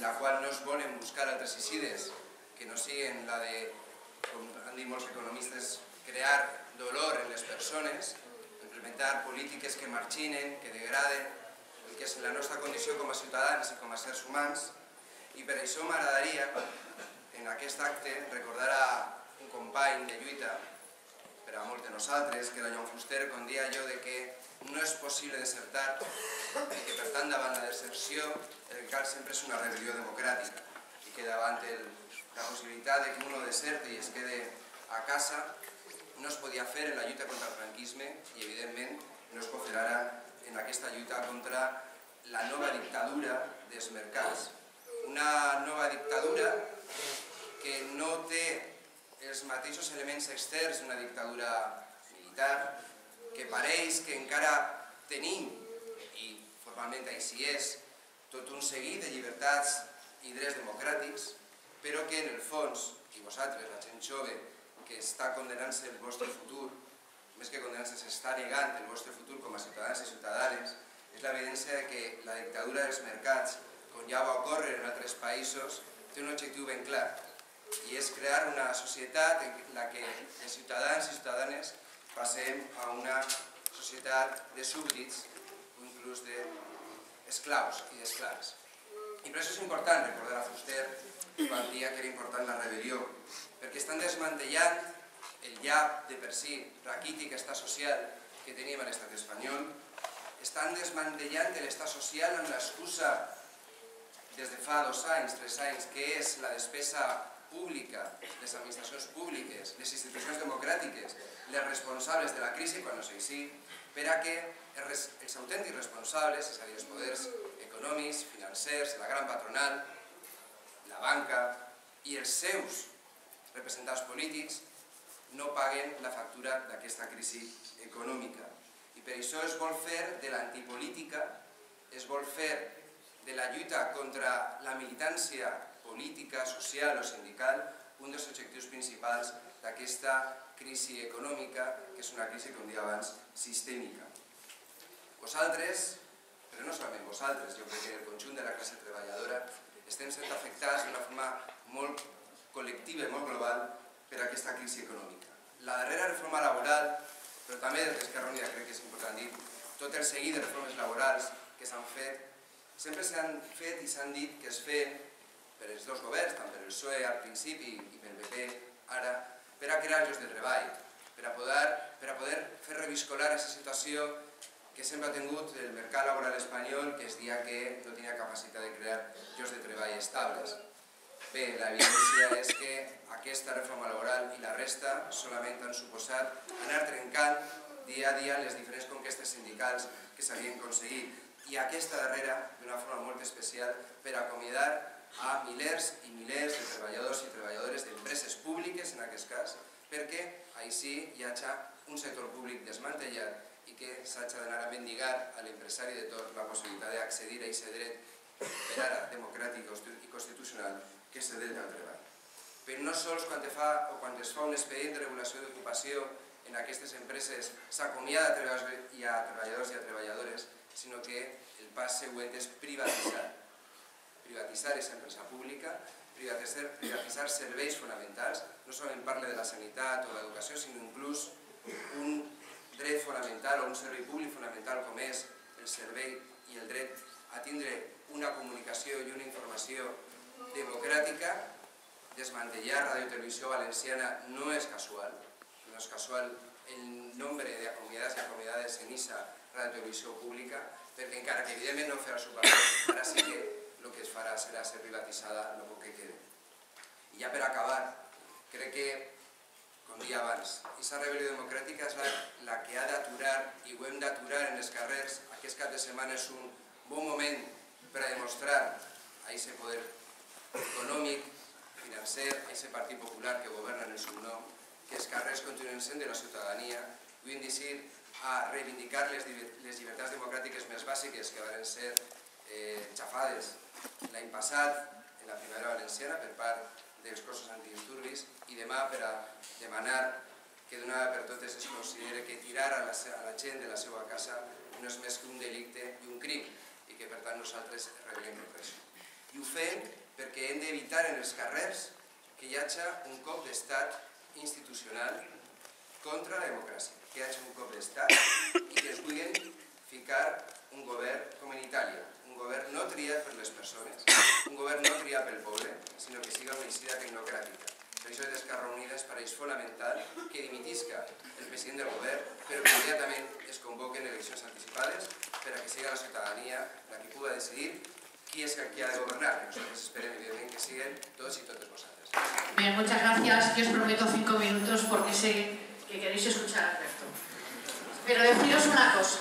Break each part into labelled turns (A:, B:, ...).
A: la qual no es volen buscar altres eixides que no siguin la de, com han dit molts economistes, crear dolor en les persones, implementar polítiques que marginen, que degraden el que és la nostra condició com a ciutadans i com a éssers humans. I per això m'agradaria, en aquest acte, recordar a un company de lluita per a molts de nosaltres, que era Joan Fuster, quan dia allò de que no és possible desertar i que, per tant, davant la deserció el que cal sempre és una rebel·lió democràtica i que davant la possibilitat de que uno deserte i es quede a casa no es podia fer en la lluita contra el franquisme i, evidentment, no es pot fer ara en aquesta lluita contra la nova dictadura dels mercats. Una nova dictadura que no té els mateixos elements externs d'una dictadura militar, que pareix que encara tenim, i formalment així és, tot un seguit de llibertats i drets democràtics, però que en el fons, i vosaltres, la gent jove, que està condenant-se el vostre futur, més que condenant-se, s'està negant el vostre futur com a ciutadans i ciutadanes, és l'evidència que la dictadura dels mercats, com ja va ocórrer en altres països, té un objectiu ben clar, i és crear una societat en la que els ciutadans i ciutadanes passem a una societat de súbdits o inclús d'esclaus i d'esclaves. I per això és important recordar a Fuster quan dia que era important la rebel·lió, perquè estan desmantellant el ja de per si raquític estat social que teníem a l'estat espanyol, estan desmantellant l'estat social amb l'excusa des de fa 2 anys, 3 anys, que és la despesa pública, les administracions públiques, les institucions democràtiques, les responsables de la crisi, quan no és així, per a que els autèntics responsables, és a dir, els poders econòmics, financers, la gran patronal, la banca i els seus representants polítics no paguen la factura d'aquesta crisi econòmica. I per això es vol fer de l'antipolítica, es vol fer de la lluita contra la militància política, social o sindical, un dels objectius principals d'aquesta crisi econòmica, que és una crisi, com deia abans, sistèmica. Vosaltres, però no solament vosaltres, jo crec que el conjunt de la classe treballadora, estem sent afectats d'una forma molt col·lectiva i molt global per aquesta crisi econòmica. La darrera reforma laboral, però també des d'Esquerra Unida crec que és important dir, tot el seguit de reformes laborals que s'han fet, sempre s'han fet i s'han dit que es feien per els dos governs, tant per el PSOE al principi i pel PP ara, per a crear llocs de treball, per a poder fer reviscolar aquesta situació que sempre ha tingut el mercat laboral espanyol, que es dia que no tenia capacitat de crear llocs de treball estables. Bé, l'evidència és que aquesta reforma laboral i la resta solament han suposat anar trencant dia a dia les diferents conquestes sindicals que s'havien aconseguit. I aquesta darrera, d'una forma molt especial, per acomiadar a milers i milers de treballadors i treballadores d'empreses públiques, en aquest cas, perquè així hi hagi un sector públic desmantellat i que s'hagi d'anar a mendigar a l'empresari de torn la possibilitat d'accedir a aquest dret per ara democràtic i constitucional, que és el dret al treball. Però no sols quan es fa un expedient de regulació d'ocupació en aquestes empreses s'acomiada a treballadors i a treballadores, sinó que el pas següent és privatitzar. Privatitzar aquesta empresa pública, privatitzar serveis fonamentals, no solament parla de la sanitat o l'educació, sinó inclús un dret fonamental o un servei públic fonamental com és el servei i el dret a tindre una comunicació i una informació democràtica. Desmantellar Ràdio Televisió Valenciana no és casual, no és casual el nombre d'acomiadats i acomiadades en aquesta Ràdio Televisió Pública, perquè encara que evidentment no farà el seu paper, ara sí que el que es farà serà ser privatitzada el poc que quede. I ja per acabar, crec que, com deia abans, aquesta rebel·lió democràtica és la que ha d'aturar, i ho hem d'aturar en els carrers. Aquest cap de setmana és un bon moment per a demostrar a aquest poder econòmic, financer, a aquest Partit Popular que governa en el seu nom, que els carrers continuen sent de la ciutadania, vull dir, a reivindicar les llibertats democràtiques més bàsiques que van ser xafades l'any passat en la primavera valenciana per part dels cossos antidisturbis i demà per a demanar que d'una vegada per totes es consideri que tirar a la gent de la seva casa no és més que un delicte i un crim i que per tant nosaltres rebel·lem contra això. I ho fem perquè hem d'evitar en els carrers que hi hagi un cop d'estat institucional contra la democràcia, que hi hagi un cop d'estat i que es vulguin ficar un govern com en Itàlia, un govern no triat per les persones, un govern no triat pel poble, sinó que siga una eixida tecnocràtica. Per això des d'Esquerra Unida ens pareix fonamental que dimitisca el president del govern, però que immediatament es convoquen eleccions anticipades per a que siga la ciutadania la que pugui decidir qui és qui ha de gobernar. Nosotros esperem, evidentment, que siguen tots i totes vosaltres.
B: Bien, muchas gracias. Yo os prometo 5 minutos porque sé que queréis escuchar al resto. Pero deciros una cosa.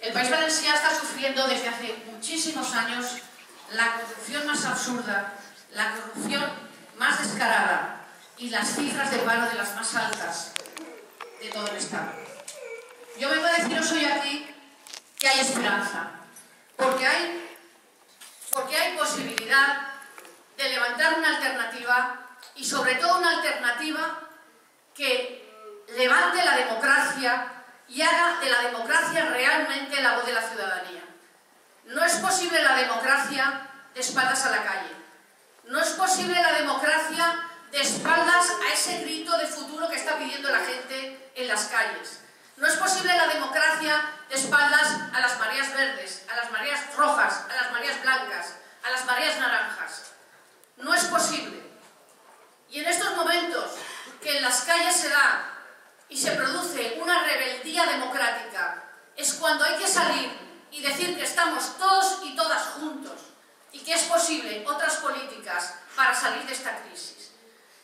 B: El País Valencià está sufriendo desde hace muchísimos años la corrupción más absurda, la corrupción más descarada y las cifras de paro de las más altas de todo el Estado. Yo vengo a deciros hoy aquí que hay esperanza, porque hay posibilidad de levantar una alternativa y sobre todo una alternativa que levante la democracia y haga de la democracia realmente la voz de la ciudadanía. No es posible la democracia de espaldas a la calle. No es posible la democracia de espaldas a ese grito de futuro que está pidiendo la gente en las calles. No es posible la democracia de espaldas a las mareas verdes, a las mareas rojas, a las mareas blancas, a las mareas naranjas. No es posible. Y en estos momentos que en las calles se da y se produce una rebeldía democrática, es cuando hay que salir y decir que estamos todos y todas juntos y que es posible otras políticas para salir de esta crisis.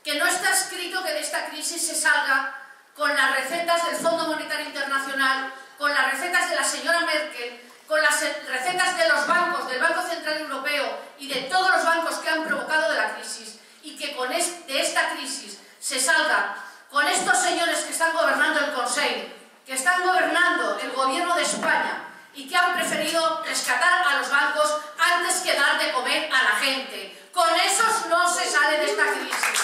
B: Que no está escrito que de esta crisis se salga con las recetas del Fondo Monetario Internacional, con las recetas de la señora Merkel, con las recetas de los bancos, del Banco Central Europeo y de todos los bancos que han provocado de la crisis, y que de esta crisis se salga con estos señores que están gobernando el Consejo, que están gobernando el Gobierno de España y que han preferido rescatar a los bancos antes que dar de comer a la gente. Con esos no se sale de esta crisis.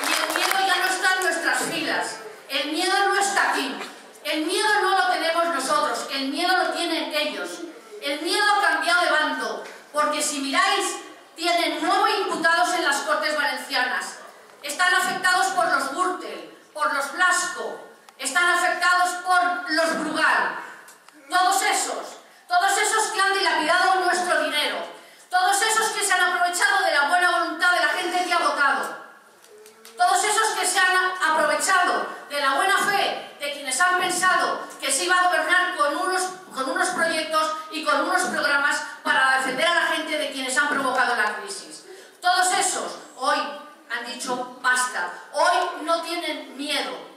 B: Y el miedo ya no está en nuestras filas. El miedo no está aquí. El miedo no lo tenemos nosotros. El miedo lo tienen ellos. El miedo ha cambiado de bando. Porque si miráis, tienen 9 imputados en las Cortes Valencianas. Están afectados por los Gürtel, por los Blasco, están afectados por los Brugal. Todos esos que han dilapidado nuestro dinero, todos esos que se han aprovechado de la buena voluntad de la gente que ha votado, todos esos que se han aprovechado de la buena fe de quienes han pensado que se iba a gobernar con unos proyectos y con unos programas para defender a la gente de quienes han provocado la crisis. Todos esos hoy han dicho basta. Hoy no tienen miedo.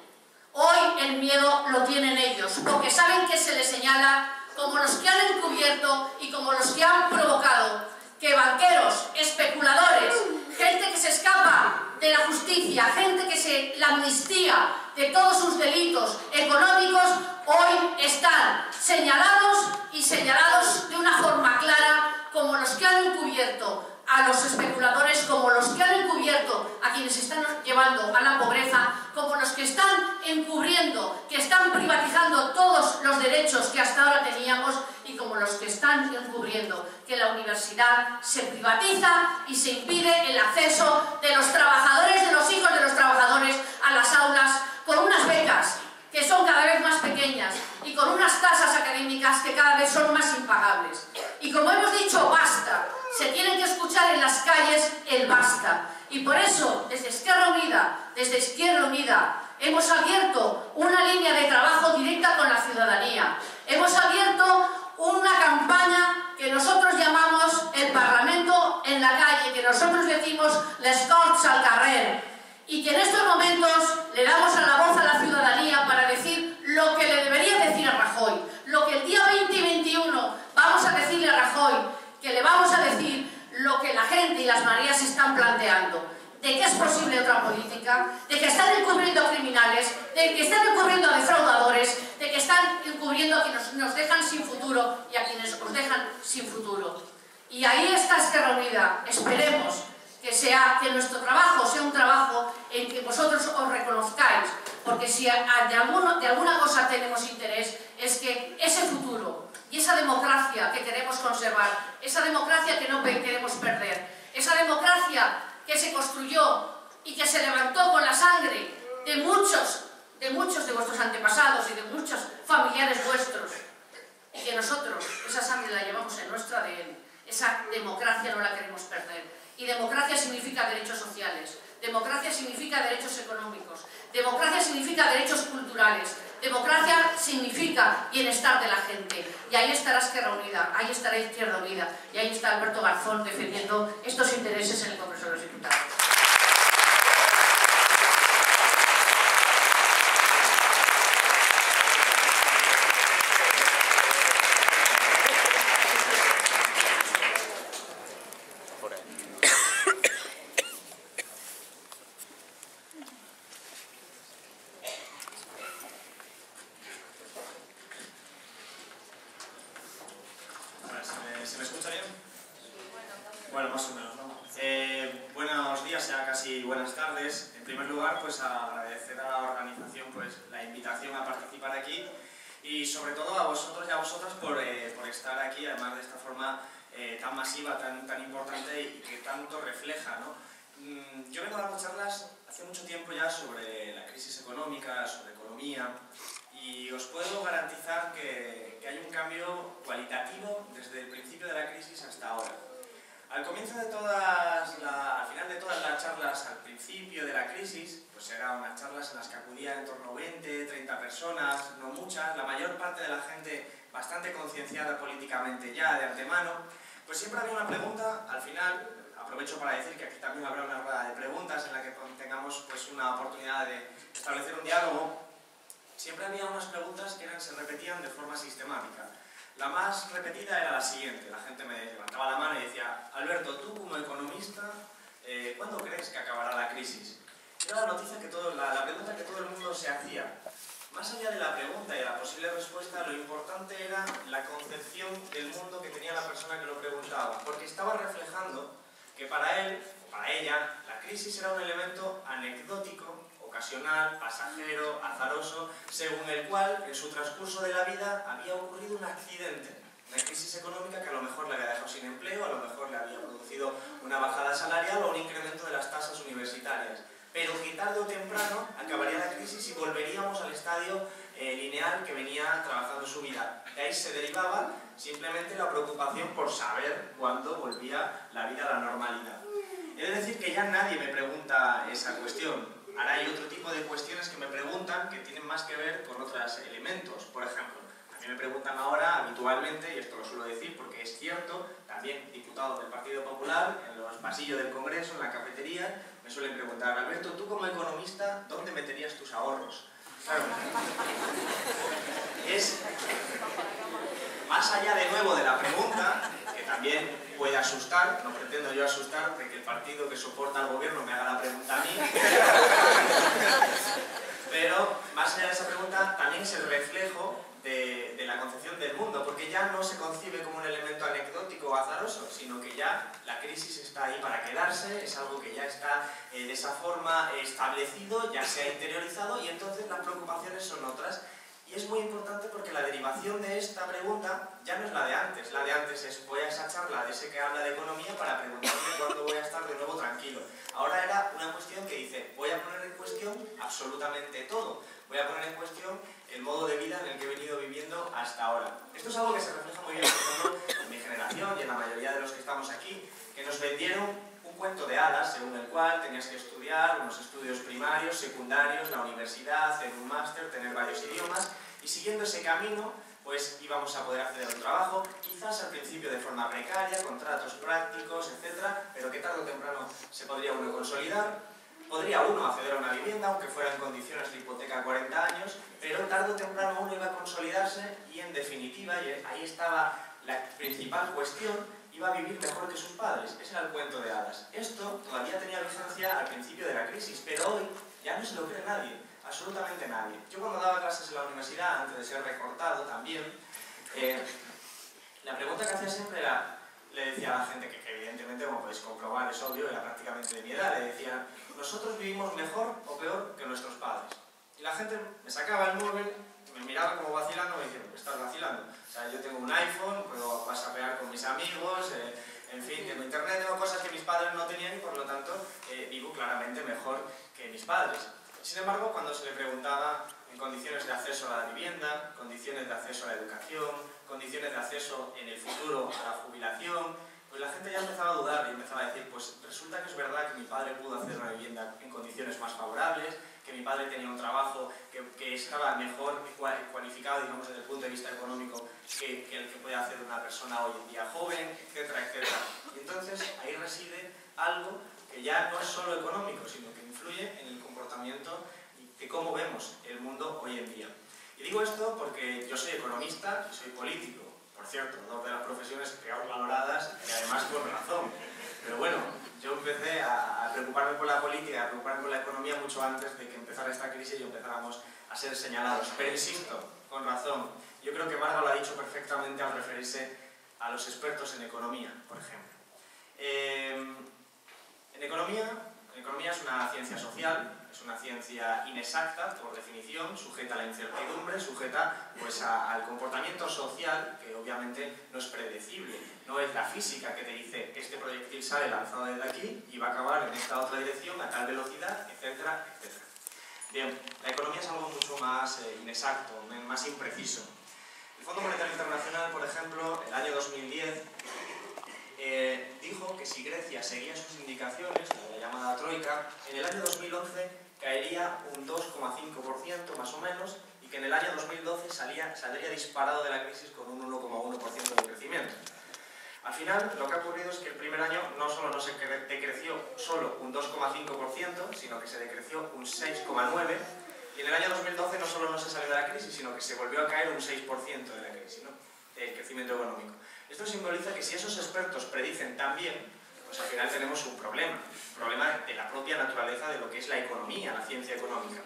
B: Hoy el miedo lo tienen ellos, porque saben que se les señala como los que han encubierto y como los que han provocado que banqueros, especuladores, gente que se escapa de la justicia, gente que la amnistía de todos sus delitos económicos, hoy están señalados y señalados de una forma clara como los que han encubierto a los especuladores, como los que han encubierto a quienes están llevando a la pobreza, como los que están encubriendo, que están privatizando todos los derechos que hasta ahora teníamos, y como los que están encubriendo que la universidad se privatiza y se impide el acceso de los trabajadores, de los hijos de los trabajadores a las aulas, con unas becas que son cada vez más pequeñas y con unas tasas académicas que cada vez son más impagables. Y como hemos dicho, basta. Se tiene que escuchar en las calles el basta. Y por eso, desde Izquierda Unida, hemos abierto una línea de trabajo directa con la ciudadanía. Hemos abierto una campaña que nosotros llamamos el Parlamento en la calle, que nosotros decimos les Corts al carrer. Y que en estos momentos le damos a la voz a la ciudadanía para decir lo que le debería decir a Rajoy. Lo que el día 20 y 21 vamos a decirle a Rajoy, que le vamos a decir lo que la gente y las mareas están planteando. De que es posible otra política, de que están encubriendo criminales, de que están encubriendo a defraudadores, de que están encubriendo a quienes nos dejan sin futuro y a quienes nos dejan sin futuro. Y ahí está Izquierda Unida. Esperemos que nuestro trabajo sea un trabajo en que vosotros os reconozcáis, porque si de alguna cosa tenemos interés es que ese futuro y esa democracia que queremos conservar, esa democracia que no queremos perder, esa democracia que se construyó y que se levantó con la sangre de muchos de vuestros antepasados y de muchos familiares vuestros, y que nosotros esa sangre la llevamos en nuestro ADN, esa democracia no la queremos perder. Y democracia significa derechos sociales, democracia significa derechos económicos, democracia significa derechos culturales, democracia significa bienestar de la gente. Y ahí estará Esquerra Unida, ahí estará Izquierda Unida, y ahí está Alberto Garzón defendiendo estos intereses en el Congreso de los Diputados.
C: ¿Se me escucha bien? Bueno, más o menos, ¿no? Buenos días, ya casi buenas tardes. En primer lugar, pues agradecer a la organización pues, la invitación a participar aquí y sobre todo a vosotros y a vosotras por estar aquí, además de esta forma tan masiva, tan importante y que tanto refleja, ¿no? Yo vengo dando charlas hace mucho tiempo ya sobre la crisis económica, sobre economía, y os puedo garantizar que hay un cambio cualitativo desde el principio de la crisis hasta ahora. Al comienzo de al final de todas las charlas al principio de la crisis, pues eran unas charlas en las que acudían en torno a 20, 30 personas, no muchas, la mayor parte de la gente bastante concienciada políticamente ya de antemano, pues siempre había una pregunta al final. Aprovecho para decir que aquí también habrá una rueda de preguntas en la que tengamos pues, una oportunidad de establecer un diálogo. Siempre había unas preguntas que se repetían de forma sistemática. La más repetida era la siguiente. La gente me levantaba la mano y decía: Alberto, tú como economista, ¿cuándo crees que acabará la crisis? Era la pregunta que todo el mundo se hacía. Más allá de la pregunta y de la posible respuesta, lo importante era la concepción del mundo que tenía la persona que lo preguntaba, porque estaba reflejando que para él o para ella la crisis era un elemento anecdótico, ocasional, pasajero, azaroso, según el cual en su transcurso de la vida había ocurrido un accidente, una crisis económica que a lo mejor le había dejado sin empleo, a lo mejor le había producido una bajada salarial o un incremento de las tasas universitarias, pero que tarde o temprano acabaría la crisis y volveríamos al estadio lineal que venía trabajando su vida. De ahí se derivaba simplemente la preocupación por saber cuándo volvía la vida a la normalidad. Es decir, que ya nadie me pregunta esa cuestión. Ahora hay otro tipo de cuestiones que me preguntan que tienen más que ver con otros elementos. Por ejemplo, a mí me preguntan ahora habitualmente, y esto lo suelo decir porque es cierto, también diputados del Partido Popular, en los pasillos del Congreso, en la cafetería, me suelen preguntar: Alberto, tú como economista, ¿dónde meterías tus ahorros? Claro, es más allá de nuevo de la pregunta, que también puede asustar, no pretendo yo asustar de que el partido que soporta al gobierno me haga la pregunta a mí, pero más allá de esa pregunta también es el reflejo de la concepción del mundo, porque ya no se concibe como un elemento anecdótico o azaroso, sino que ya la crisis está ahí para quedarse, es algo que ya está de esa forma establecido, ya se ha interiorizado y entonces las preocupaciones son otras. Y es muy importante porque la derivación de esta pregunta ya no es la de antes. La de antes es: voy a esa charla de ese que habla de economía para preguntarme cuándo voy a estar de nuevo tranquilo. Ahora era una cuestión que dice: voy a poner en cuestión absolutamente todo. Voy a poner en cuestión el modo de vida en el que he venido viviendo hasta ahora. Esto es algo que se refleja muy bien, por ejemplo, en mi generación y en la mayoría de los que estamos aquí, que nos vendieron un cuento de hadas según el cual tenías que estudiar unos estudios primarios, secundarios, la universidad, hacer un máster, tener varios idiomas, y siguiendo ese camino pues íbamos a poder acceder a un trabajo, quizás al principio de forma precaria, contratos prácticos, etc., pero que tarde o temprano se podría uno consolidar. Podría uno acceder a una vivienda, aunque fuera en condiciones de hipoteca a 40 años, pero tarde o temprano uno iba a consolidarse y, en definitiva, y ahí estaba la principal cuestión, iba a vivir mejor que sus padres. Ese era el cuento de hadas. Esto todavía tenía vigencia al principio de la crisis, pero hoy ya no se lo cree nadie, absolutamente nadie. Yo cuando daba clases en la universidad, antes de ser recortado también, la pregunta que hacía siempre era: le decía a la gente que evidentemente, como podéis comprobar, es obvio, era prácticamente de mi edad, le decían: nosotros vivimos mejor o peor que nuestros padres. Y la gente me sacaba el móvil, me miraba como vacilando, me decía: ¿me estás vacilando? O sea, yo tengo un iPhone, puedo whatsappear con mis amigos, en fin, tengo internet, tengo cosas que mis padres no tenían y por lo tanto vivo claramente mejor que mis padres. Sin embargo, cuando se le preguntaba en condiciones de acceso a la vivienda, condiciones de acceso a la educación, condiciones de acceso en el futuro a la jubilación, pues la gente ya empezaba a dudar y empezaba a decir: pues resulta que es verdad que mi padre pudo hacer una vivienda en condiciones más favorables, que mi padre tenía un trabajo que estaba mejor cualificado, digamos, desde el punto de vista económico que el que puede hacer una persona hoy en día joven, etcétera, etcétera. Y entonces ahí reside algo que ya no es solo económico, sino que influye en el comportamiento de cómo vemos el mundo hoy en día. Y digo esto porque yo soy economista y soy político, por cierto, dos de las profesiones peor valoradas y además con razón. Pero bueno, yo empecé a preocuparme por la política, a preocuparme por la economía mucho antes de que empezara esta crisis y empezáramos a ser señalados. Pero insisto, con razón, yo creo que Marga lo ha dicho perfectamente al referirse a los expertos en economía, por ejemplo. Economía es una ciencia social, es una ciencia inexacta, por definición, sujeta a la incertidumbre, sujeta pues, al comportamiento social, que obviamente no es predecible. No es la física que te dice: este proyectil sale lanzado desde aquí y va a acabar en esta otra dirección a tal velocidad, etcétera, etcétera. Bien, la economía es algo mucho más inexacto, más impreciso. El Fondo Monetario Internacional, por ejemplo, el año 2010, dijo que si Grecia seguía sus indicaciones, la llamada troika, en el año 2011 caería un 2,5% más o menos y que en el año 2012 saldría disparado de la crisis con un 1,1% de crecimiento. Al final, lo que ha ocurrido es que el primer año no solo no se decreció solo un 2,5%, sino que se decreció un 6,9%, y en el año 2012 no solo no se salió de la crisis, sino que se volvió a caer un 6% de la crisis, ¿no?, del crecimiento económico. Esto simboliza que si esos expertos predicen tan bien, pues al final tenemos un problema de la propia naturaleza de lo que es la economía, la ciencia económica.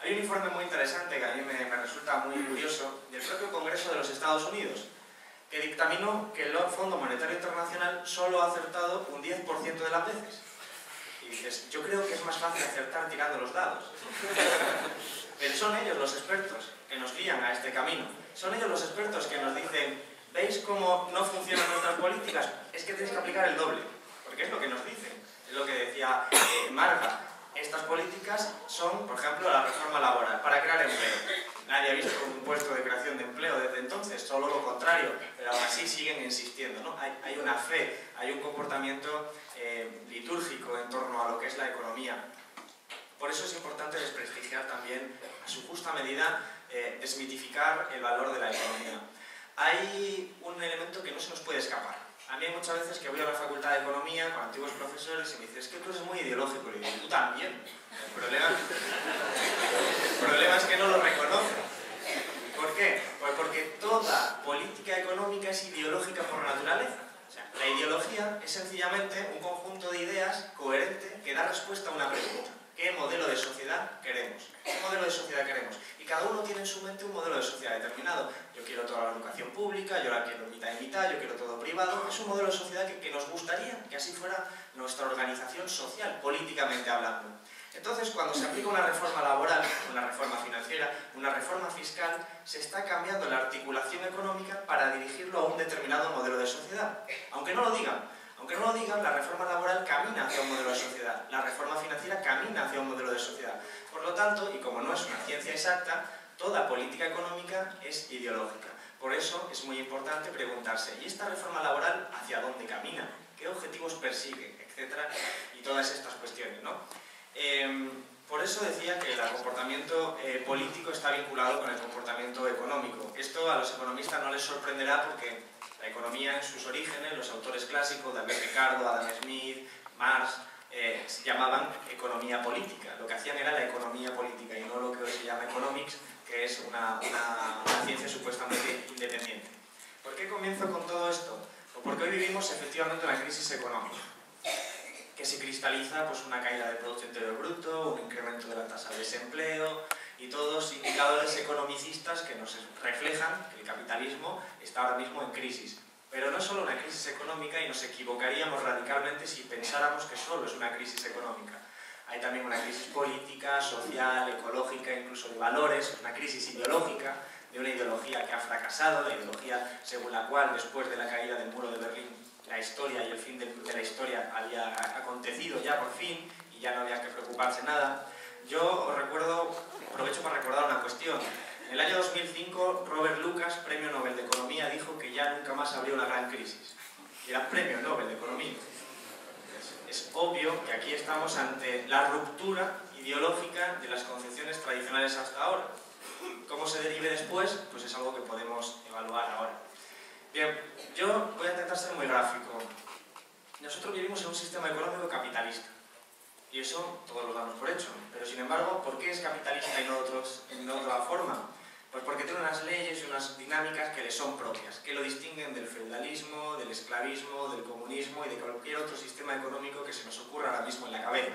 C: Hay un informe muy interesante que a mí me resulta muy curioso del propio Congreso de los Estados Unidos, que dictaminó que el Fondo Monetario Internacional solo ha acertado un 10% de las veces. Y dices: yo creo que es más fácil acertar tirando los dados. Pero son ellos los expertos que nos guían a este camino. Son ellos los expertos que nos dicen: ¿veis cómo no funcionan nuestras políticas? Es que tenéis que aplicar el doble. Porque es lo que nos dicen. Es lo que decía Marga. Estas políticas son, por ejemplo, la reforma laboral para crear empleo. Nadie ha visto un puesto de creación de empleo desde entonces, solo lo contrario, pero aún así siguen insistiendo, ¿no? Hay una fe, hay un comportamiento litúrgico en torno a lo que es la economía. Por eso es importante desprestigiar también, a su justa medida, desmitificar el valor de la economía. Hay un elemento que no se nos puede escapar. A mí hay muchas veces que voy a la Facultad de Economía con antiguos profesores y me dicen: es que tú eres muy ideológico. Y digo: tú también. El problema es que no lo reconocen. ¿Por qué? Pues porque toda política económica es ideológica por naturaleza. O sea, la ideología es sencillamente un conjunto de ideas coherente que da respuesta a una pregunta. ¿Qué modelo de sociedad queremos? ¿Qué modelo de sociedad queremos? Y cada uno tiene en su mente un modelo de sociedad determinado. Yo quiero toda la educación pública, yo la quiero mitad y mitad, yo quiero todo privado. Es un modelo de sociedad que nos gustaría que así fuera nuestra organización social, políticamente hablando. Entonces, cuando se aplica una reforma laboral, una reforma financiera, una reforma fiscal, se está cambiando la articulación económica para dirigirlo a un determinado modelo de sociedad. Aunque no lo digan, la reforma laboral camina hacia un modelo de sociedad, la reforma financiera camina hacia un modelo de sociedad. Por lo tanto, y como no es una ciencia exacta, toda política económica es ideológica. Por eso es muy importante preguntarse: ¿y esta reforma laboral hacia dónde camina? ¿Qué objetivos persigue? Etcétera, y todas estas cuestiones, ¿no? Por eso decía que el comportamiento político está vinculado con el comportamiento económico. Esto a los economistas no les sorprenderá porque la economía en sus orígenes, los autores clásicos, David Ricardo, Adam Smith, Marx, se llamaban economía política. Lo que hacían era la economía política y no lo que hoy se llama economics, que es una ciencia supuestamente independiente. ¿Por qué comienzo con todo esto? Pues porque hoy vivimos efectivamente una crisis económica que se cristaliza pues, una caída del Producto Interior Bruto, un incremento de la tasa de desempleo y todos indicadores economicistas que nos reflejan que el capitalismo está ahora mismo en crisis. Pero no es solo una crisis económica y nos equivocaríamos radicalmente si pensáramos que solo es una crisis económica. Hay también una crisis política, social, ecológica, incluso de valores, una crisis ideológica, de una ideología que ha fracasado, la ideología según la cual después de la caída del muro de Berlín la historia y el fin de la historia había acontecido ya por fin y ya no había que preocuparse nada. Yo os recuerdo, aprovecho para recordar una cuestión. En el año 2005, Robert Lucas, Premio Nobel de Economía, dijo que ya nunca más habría una gran crisis. Y era Premio Nobel de Economía. Es obvio que aquí estamos ante la ruptura ideológica de las concepciones tradicionales hasta ahora. ¿Cómo se derive después? Pues es algo que podemos evaluar ahora. Bien, yo voy a intentar ser muy gráfico. Nosotros vivimos en un sistema económico capitalista. Y eso todos lo damos por hecho. Pero sin embargo, ¿por qué es capitalista y no otra forma? Pues porque tiene unas leyes y unas dinámicas que le son propias, que lo distinguen del feudalismo, del esclavismo, del comunismo y de cualquier otro sistema económico que se nos ocurra ahora mismo en la cabeza.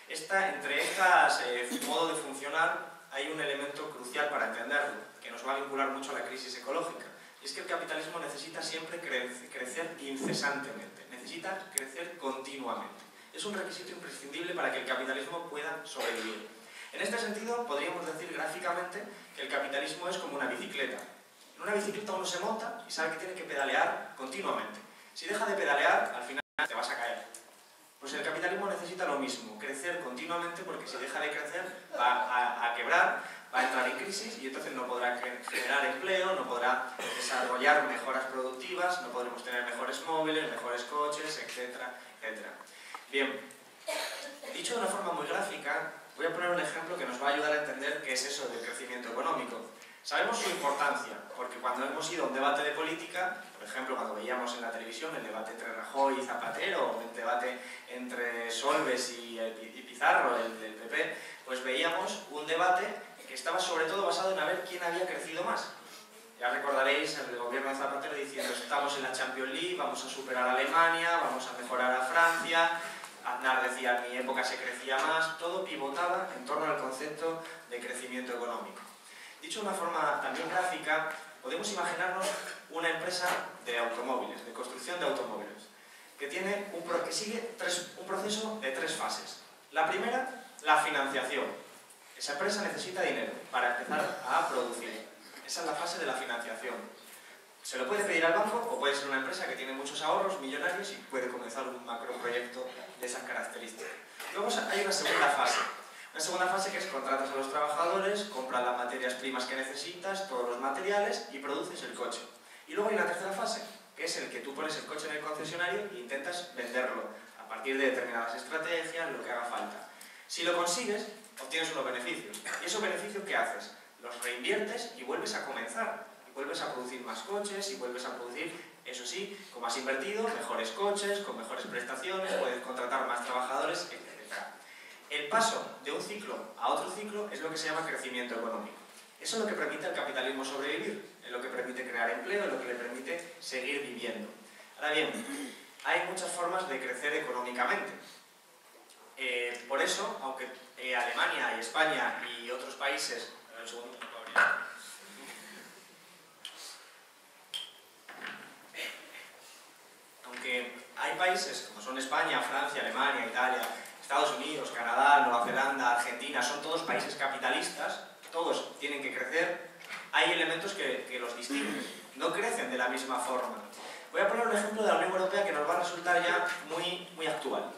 C: Entre estas modos de funcionar hay un elemento crucial para entenderlo, que nos va a vincular mucho a la crisis ecológica. Y es que el capitalismo necesita siempre crecer incesantemente, necesita crecer continuamente. Es un requisito imprescindible para que el capitalismo pueda sobrevivir. En este sentido, podríamos decir gráficamente que el capitalismo es como una bicicleta. En una bicicleta uno se monta y sabe que tiene que pedalear continuamente. Si deja de pedalear, al final te vas a caer. Pues el capitalismo necesita lo mismo, crecer continuamente, porque si deja de crecer va a quebrar, va a entrar en crisis y entonces no podrá generar empleo, no podrá desarrollar mejoras productivas, no podremos tener mejores móviles, mejores coches, etcétera, etcétera. Bien, dicho de una forma muy gráfica, voy a poner un ejemplo que nos va a ayudar a entender qué es eso del crecimiento económico. Sabemos su importancia, porque cuando hemos ido a un debate de política, por ejemplo, cuando veíamos en la televisión el debate entre Rajoy y Zapatero, o el debate entre Solbes y Pizarro, el del PP, pues veíamos un debate que estaba sobre todo basado en a ver quién había crecido más. Ya recordaréis el gobierno de Zapatero diciendo estamos en la Champions League, vamos a superar a Alemania, vamos a mejorar a Francia. Aznar decía en mi época se crecía más, todo pivotaba en torno al concepto de crecimiento económico. Dicho de una forma también gráfica, podemos imaginarnos una empresa de automóviles, de construcción de automóviles, que sigue un proceso de 3 fases. La primera, la financiación. Esa empresa necesita dinero para empezar a producir. Esa es la fase de la financiación. Se lo puede pedir al banco o puede ser una empresa que tiene muchos ahorros millonarios y puede comenzar un macroproyecto de esas características. Luego hay una segunda fase. Una segunda fase que es contratas a los trabajadores, compras las materias primas que necesitas, todos los materiales y produces el coche. Y luego hay una tercera fase, que es el que tú pones el coche en el concesionario e intentas venderlo a partir de determinadas estrategias, lo que haga falta. Si lo consigues, obtienes unos beneficios. ¿Y esos beneficios qué haces? Los reinviertes y vuelves a comenzar. Vuelves a producir más coches y vuelves a producir, eso sí, con más invertido, mejores coches, con mejores prestaciones, puedes contratar más trabajadores, etc. El paso de un ciclo a otro ciclo es lo que se llama crecimiento económico. Eso es lo que permite al capitalismo sobrevivir, es lo que permite crear empleo, es lo que le permite seguir viviendo. Ahora bien, hay muchas formas de crecer económicamente. Por eso, aunque Alemania y España y otros países... Aunque hay países como son España, Francia, Alemania, Italia, Estados Unidos, Canadá, Nueva Zelanda, Argentina, son todos países capitalistas, todos tienen que crecer, hay elementos que los distinguen, no crecen de la misma forma. Voy a poner un ejemplo de la Unión Europea que nos va a resultar ya muy actual.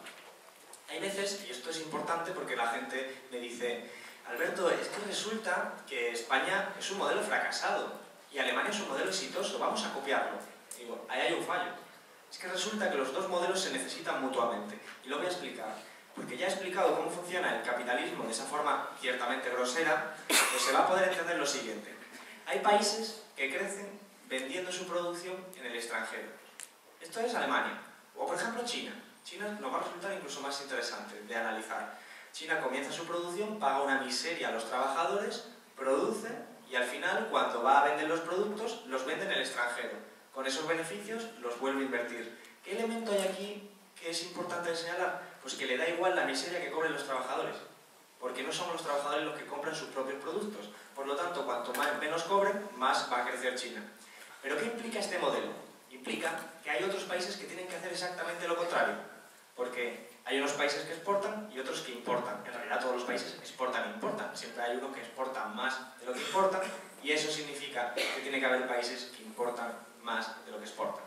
C: Hay veces, y esto es importante porque la gente me dice, Alberto, es que resulta que España es un modelo fracasado y Alemania es un modelo exitoso, vamos a copiarlo. Digo, ahí hay un fallo. Es que resulta que los dos modelos se necesitan mutuamente. Y lo voy a explicar. Porque ya he explicado cómo funciona el capitalismo de esa forma ciertamente grosera, pues se va a poder entender lo siguiente. Hay países que crecen vendiendo su producción en el extranjero. Esto es Alemania. O por ejemplo China. China nos va a resultar incluso más interesante de analizar. China comienza su producción, paga una miseria a los trabajadores, produce y al final cuando va a vender los productos los vende en el extranjero. Con esos beneficios los vuelve a invertir. ¿Qué elemento hay aquí que es importante señalar? Pues que le da igual la miseria que cobren los trabajadores, porque no son los trabajadores los que compran sus propios productos. Por lo tanto, cuanto menos cobren, más va a crecer China. ¿Pero qué implica este modelo? implica que hay otros países que tienen que hacer exactamente lo contrario, porque hay unos países que exportan y otros que importan. En realidad todos los países exportan e importan, siempre hay uno que exporta más de lo que importa, y eso significa que tiene que haber países que importan más de lo que exportan.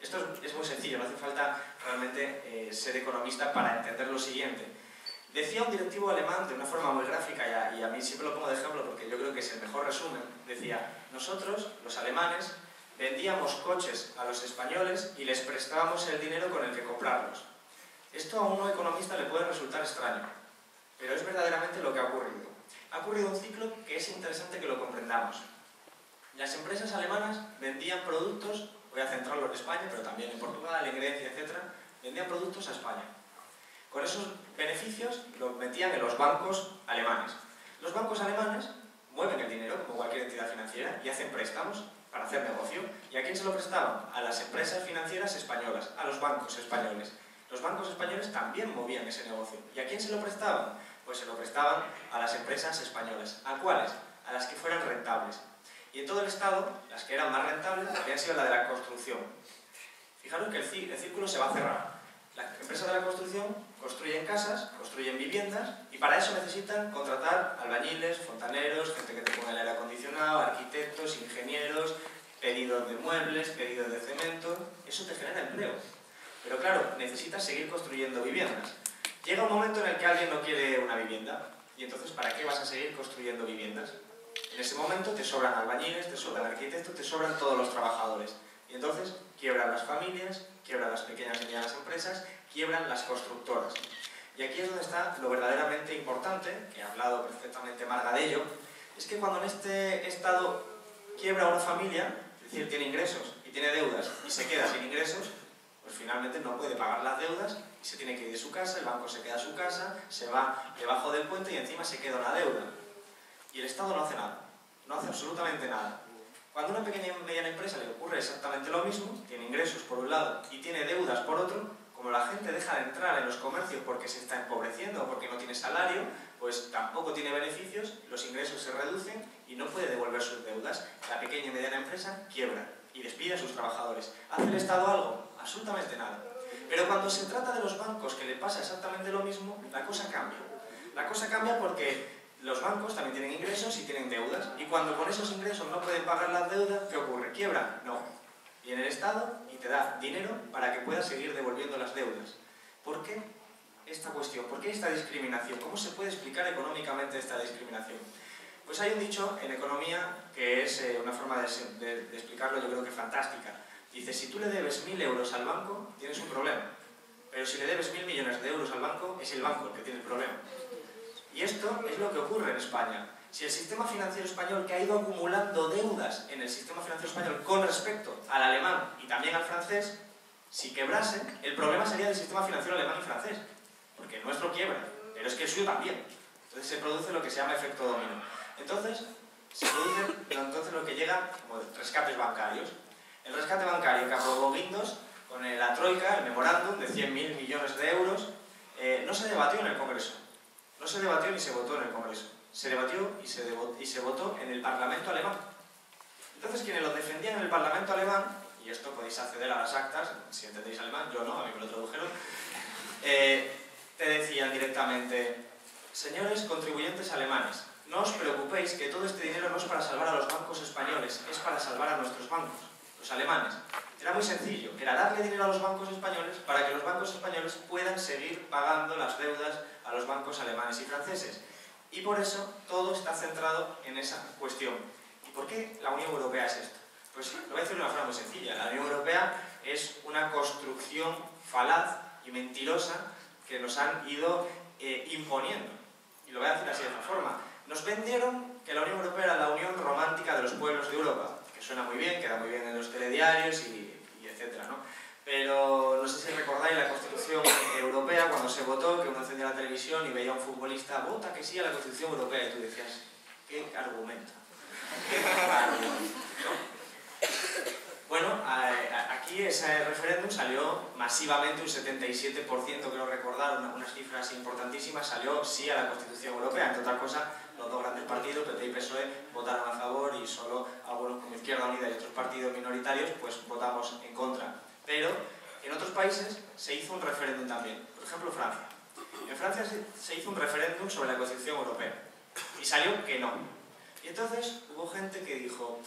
C: Esto es muy sencillo, no hace falta realmente ser economista para entender lo siguiente. Decía un directivo alemán de una forma muy gráfica, y a mí siempre lo pongo de ejemplo porque yo creo que es el mejor resumen, decía: nosotros, los alemanes, vendíamos coches a los españoles y les prestábamos el dinero con el que comprarlos. Esto a un no economista le puede resultar extraño, pero es verdaderamente lo que ha ocurrido. Ha ocurrido un ciclo que es interesante que lo comprendamos. Las empresas alemanas vendían productos, voy a centrarlo en España, pero también en Portugal, en Grecia, etc., vendían productos a España. Con esos beneficios los metían en los bancos alemanes. Los bancos alemanes mueven el dinero, como cualquier entidad financiera, y hacen préstamos para hacer negocio. ¿Y a quién se lo prestaban? A las empresas financieras españolas, a los bancos españoles. Los bancos españoles también movían ese negocio. ¿Y a quién se lo prestaban? Pues se lo prestaban a las empresas españolas. ¿A cuáles? A las que fueran rentables. Y en todo el Estado, las que eran más rentables habían sido la de la construcción. Fijaros que el círculo se va a cerrar. Las empresas de la construcción construyen casas, construyen viviendas, y para eso necesitan contratar albañiles, fontaneros, gente que te ponga el aire acondicionado, arquitectos, ingenieros, pedidos de muebles, pedidos de cemento. Eso te genera empleo. Pero claro, necesitas seguir construyendo viviendas. Llega un momento en el que alguien no quiere una vivienda, y entonces ¿para qué vas a seguir construyendo viviendas? En ese momento te sobran albañiles, te sobran arquitectos, te sobran todos los trabajadores. Y entonces quiebran las familias, quiebran las pequeñas y medianas empresas, quiebran las constructoras. Y aquí es donde está lo verdaderamente importante, que ha hablado perfectamente Marga de ello, es que cuando en este estado quiebra una familia, es decir, tiene ingresos y tiene deudas y se queda sin ingresos, pues finalmente no puede pagar las deudas y se tiene que ir de su casa, el banco se queda a su casa, se va debajo del puente y encima se queda una deuda. Y el Estado no hace nada, no hace absolutamente nada. Cuando a una pequeña y mediana empresa le ocurre exactamente lo mismo, tiene ingresos por un lado y tiene deudas por otro, como la gente deja de entrar en los comercios porque se está empobreciendo o porque no tiene salario, pues tampoco tiene beneficios, los ingresos se reducen y no puede devolver sus deudas. La pequeña y mediana empresa quiebra y despide a sus trabajadores. ¿Hace el Estado algo? Absolutamente nada. Pero cuando se trata de los bancos, que le pasa exactamente lo mismo, la cosa cambia. La cosa cambia porque los bancos también tienen ingresos y tienen deudas. Y cuando con esos ingresos no pueden pagar las deudas, ¿qué ocurre? ¿Quiebran? No. Viene el Estado y te da dinero para que puedas seguir devolviendo las deudas. ¿Por qué esta cuestión? ¿Por qué esta discriminación? ¿Cómo se puede explicar económicamente esta discriminación? Pues hay un dicho en economía que es una forma de explicarlo, yo creo que fantástica. Dice, si tú le debes 1.000 euros al banco, tienes un problema. Pero si le debes 1.000 millones de euros al banco, es el banco el que tiene el problema. Y esto es lo que ocurre en España. Si el sistema financiero español, que ha ido acumulando deudas en el sistema financiero español con respecto al alemán y también al francés, si quebrase, el problema sería del sistema financiero alemán y francés. Porque el nuestro quiebra, pero es que el suyo también. Entonces se produce lo que se llama efecto dominó. Entonces, se produce lo que llega como rescates bancarios. El rescate bancario que aprobó Guindos con la troika, el memorándum de 100.000 millones de euros, no se debatió en el Congreso. No se debatió ni se votó en el Congreso. Se debatió y se votó en el Parlamento alemán. Entonces, quienes lo defendían en el Parlamento alemán, y esto podéis acceder a las actas, si entendéis alemán, yo no, a mí me lo tradujeron, te decían directamente, señores contribuyentes alemanes, no os preocupéis que todo este dinero no es para salvar a los bancos españoles, es para salvar a nuestros bancos, los alemanes. Era muy sencillo, era darle dinero a los bancos españoles para que los bancos españoles puedan seguir pagando las deudas a los bancos alemanes y franceses. Y por eso todo está centrado en esa cuestión. ¿Y por qué la Unión Europea es esto? Pues lo voy a decir de una forma muy sencilla. La Unión Europea es una construcción falaz y mentirosa que nos han ido imponiendo. Y lo voy a decir así de esta forma. Nos vendieron que la Unión Europea era la unión romántica de los pueblos de Europa, que suena muy bien, queda muy bien en los telediarios y etcétera, ¿no? Pero no sé si recordáis la Constitución Europea cuando se votó, que uno encendía la televisión y veía a un futbolista, vota que sí a la Constitución Europea, y tú decías, ¿qué argumento? ¿Qué argumento? ¿No? Bueno, aquí ese referéndum salió masivamente, un 77%, creo recordar, unas cifras importantísimas, salió sí a la Constitución Europea, entre otras cosas, lo los dos grandes partidos, PP y PSOE, votaron a favor y solo algunos como Izquierda Unida y otros partidos minoritarios pues votamos en contra. Pero en otros países se hizo un referéndum también, por ejemplo Francia. En Francia se hizo un referéndum sobre la Constitución Europea y salió que no. Y entonces hubo gente que dijo,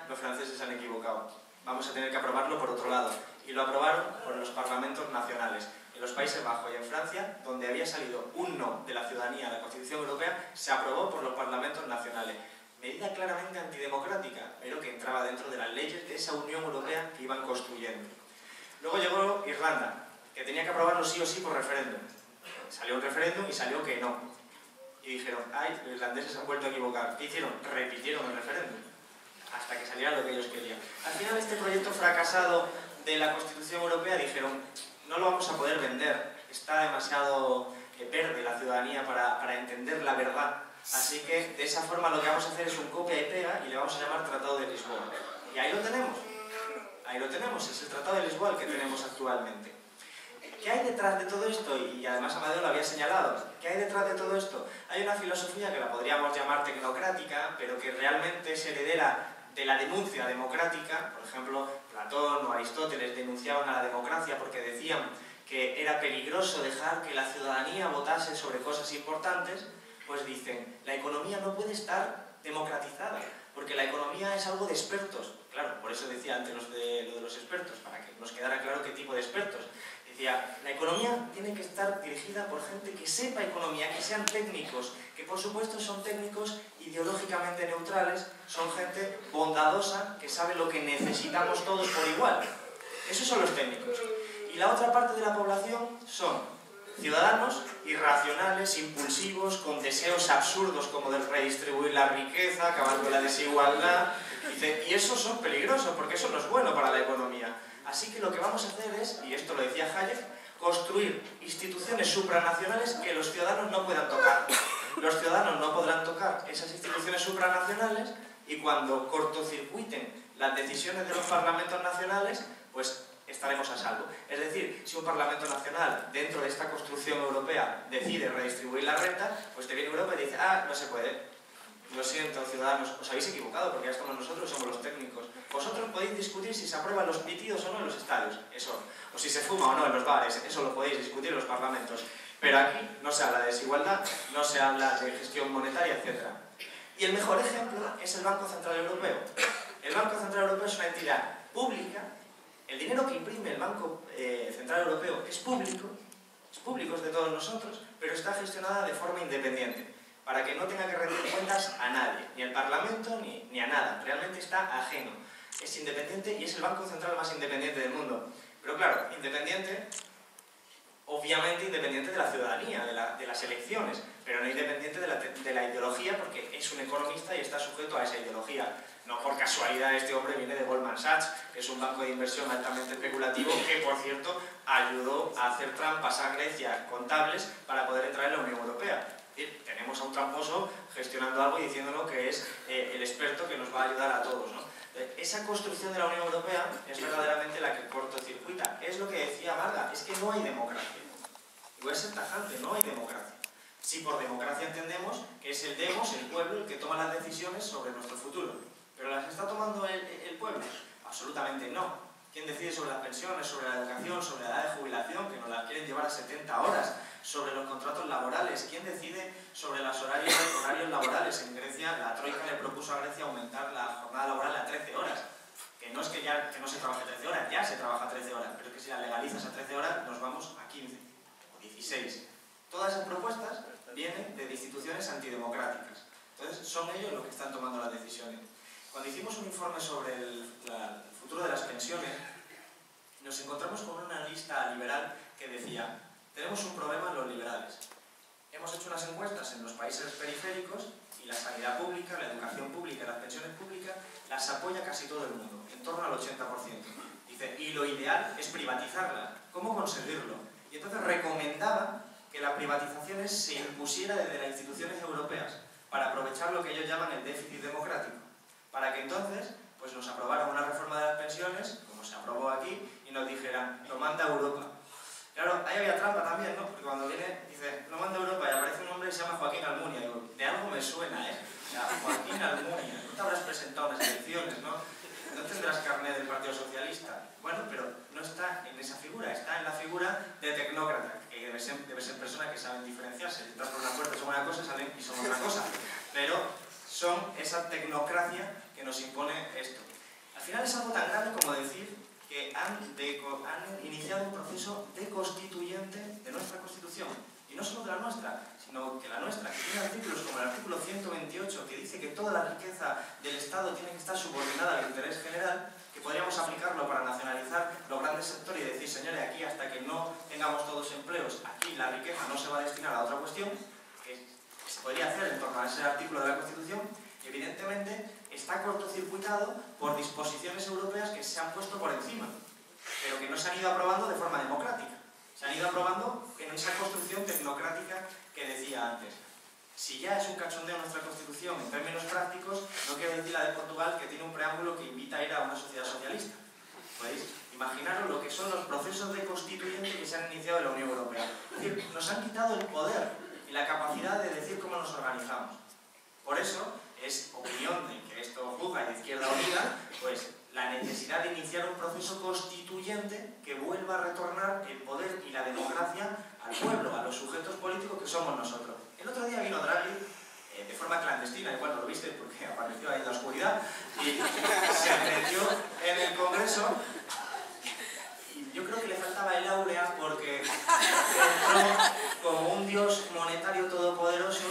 C: los franceses se han equivocado, vamos a tener que aprobarlo por otro lado. Y lo aprobaron por los parlamentos nacionales. En los Países Bajos y en Francia, donde había salido un no de la ciudadanía a la Constitución Europea, se aprobó por los parlamentos nacionales. Medida claramente antidemocrática, pero que entraba dentro de las leyes de esa Unión Europea que iban construyendo. Luego llegó Irlanda, que tenía que aprobarlo sí o sí por referéndum. Salió un referéndum y salió que no. Y dijeron, ay, los irlandeses se han vuelto a equivocar. ¿Qué hicieron? Repitieron el referéndum, hasta que saliera lo que ellos querían. Al final este proyecto fracasado de la Constitución Europea dijeron, no lo vamos a poder vender, está demasiado verde la ciudadanía para entender la verdad. Así que de esa forma lo que vamos a hacer es un copia y pega y le vamos a llamar Tratado de Lisboa. Y ahí lo tenemos, es el Tratado de Lisboa el que tenemos actualmente. ¿Qué hay detrás de todo esto? Y además Amadeo lo había señalado. ¿Qué hay detrás de todo esto? Hay una filosofía que la podríamos llamar tecnocrática, pero que realmente es heredera de la denuncia democrática. Por ejemplo, Platón o Aristóteles denunciaban a la democracia porque decían que era peligroso dejar que la ciudadanía votase sobre cosas importantes. Pues dicen, la economía no puede estar democratizada, porque la economía es algo de expertos. Claro, por eso decía antes lo de los expertos, para que nos quedara claro qué tipo de expertos. Decía, la economía tiene que estar dirigida por gente que sepa economía, que sean técnicos, que por supuesto son técnicos ideológicamente neutrales, son gente bondadosa, que sabe lo que necesitamos todos por igual. Esos son los técnicos. Y la otra parte de la población son ciudadanos irracionales, impulsivos, con deseos absurdos como de redistribuir la riqueza, acabar con la desigualdad. Y esos son peligrosos, porque eso no es bueno para la economía. Así que lo que vamos a hacer es, y esto lo decía Hayek, construir instituciones supranacionales que los ciudadanos no puedan tocar. Los ciudadanos no podrán tocar esas instituciones supranacionales y cuando cortocircuiten las decisiones de los parlamentos nacionales, pues estaremos a salvo. Es decir, si un parlamento nacional dentro de esta construcción europea decide redistribuir la renta, pues te viene Europa y dice, no se puede. Lo siento, ciudadanos, os habéis equivocado porque ya estamos nosotros, somos los técnicos. Vosotros podéis discutir si se aprueban los pitidos o no en los estadios, eso, o si se fuma o no en los bares, eso lo podéis discutir en los parlamentos. Pero aquí no se habla de desigualdad, no se habla de gestión monetaria, etc. Y el mejor ejemplo es el Banco Central Europeo. El Banco Central Europeo es una entidad pública, el dinero que imprime el Banco Central Europeo es público, es de todos nosotros, pero está gestionada de forma independiente, para que no tenga que rendir cuentas a nadie, ni al Parlamento ni a nada. Realmente está ajeno. Es independiente y es el banco central más independiente del mundo. Pero claro, independiente, obviamente independiente de la ciudadanía, de las elecciones, pero no independiente de la ideología, porque es un economista y está sujeto a esa ideología. No por casualidad este hombre viene de Goldman Sachs, que es un banco de inversión altamente especulativo que, por cierto, ayudó a hacer trampas a Grecia contables para poder entrar en la Unión Europea. Tenemos a un tramposo gestionando algo y diciéndonos que es el experto que nos va a ayudar a todos, ¿no? Esa construcción de la Unión Europea es verdaderamente la que cortocircuita. Es lo que decía Marga, es que no hay democracia. Y voy a ser tajante, no hay democracia. Si por democracia entendemos que es el demos, el pueblo, el que toma las decisiones sobre nuestro futuro. ¿Pero las está tomando el pueblo? Absolutamente no. ¿Quién decide sobre las pensiones, sobre la educación, sobre la edad de jubilación, que nos las quieren llevar a 70 horas? Sobre los contratos laborales, ¿quién decide sobre los horarios laborales? En Grecia, la Troika le propuso a Grecia aumentar la jornada laboral a 13 horas. Que no es que no se trabaje 13 horas, ya se trabaja 13 horas, pero es que si la legalizas a 13 horas nos vamos a 15 o 16. Todas esas propuestas vienen de instituciones antidemocráticas. Entonces son ellos los que están tomando las decisiones. Cuando hicimos un informe sobre el futuro de las pensiones, nos encontramos con un analista liberal que decía: tenemos un problema en los liberales. Hemos hecho unas encuestas en los países periféricos y la sanidad pública, la educación pública y las pensiones públicas las apoya casi todo el mundo, en torno al 80%. Dice, y lo ideal es privatizarla. ¿Cómo conseguirlo? Y entonces recomendaba que la privatización se impusiera desde las instituciones europeas para aprovechar lo que ellos llaman el déficit democrático. Para que entonces pues nos aprobaran una reforma de las pensiones, como se aprobó aquí, y nos dijeran, lo manda Europa. Claro, ahí había trampa también, ¿no? Porque cuando viene, dice, lo manda Europa y aparece un hombre que se llama Joaquín Almunia. Digo, de algo me suena, ¿eh? en Almunia, no te habrás presentado en las elecciones, ¿no? No tendrás carnet del Partido Socialista. Bueno, pero no está en esa figura, está en la figura de tecnócrata, que debe ser personas que saben diferenciarse. Si entras por una puerta son una cosa, salen y son otra cosa. Pero son esa tecnocracia que nos impone esto. Al final es algo tan grave como decir que han iniciado un proceso deconstituyente de nuestra Constitución. Y no solo de la nuestra, sino que la nuestra, que tiene artículos como el artículo 128, que dice que toda la riqueza del Estado tiene que estar subordinada al interés general, que podríamos aplicarlo para nacionalizar los grandes sectores y decir, señores, aquí hasta que no tengamos todos empleos, aquí la riqueza no se va a destinar a otra cuestión, que se podría hacer en torno a ese artículo de la Constitución, evidentemente está cortocircuitado por disposiciones europeas que se han puesto por encima, pero que no se han ido aprobando de forma democrática. Se han ido aprobando en esa construcción tecnocrática que decía antes. Si ya es un cachondeo nuestra Constitución en términos prácticos, no quiero decir la de Portugal, que tiene un preámbulo que invita a ir a una sociedad socialista. ¿Podéis imaginaros lo que son los procesos de constituyente que se han iniciado en la Unión Europea? Es decir, nos han quitado el poder y la capacidad de decir cómo nos organizamos. Por eso es opinión de que esto juzga de Izquierda Unida, pues la necesidad de iniciar un proceso constituyente que vuelva a retornar el poder y la democracia al pueblo, a los sujetos políticos que somos nosotros. El otro día vino Draghi de forma clandestina, igual no lo viste porque apareció ahí en la oscuridad, y se metió en el Congreso. Y yo creo que le faltaba el áurea porque entró como un dios monetario todopoderoso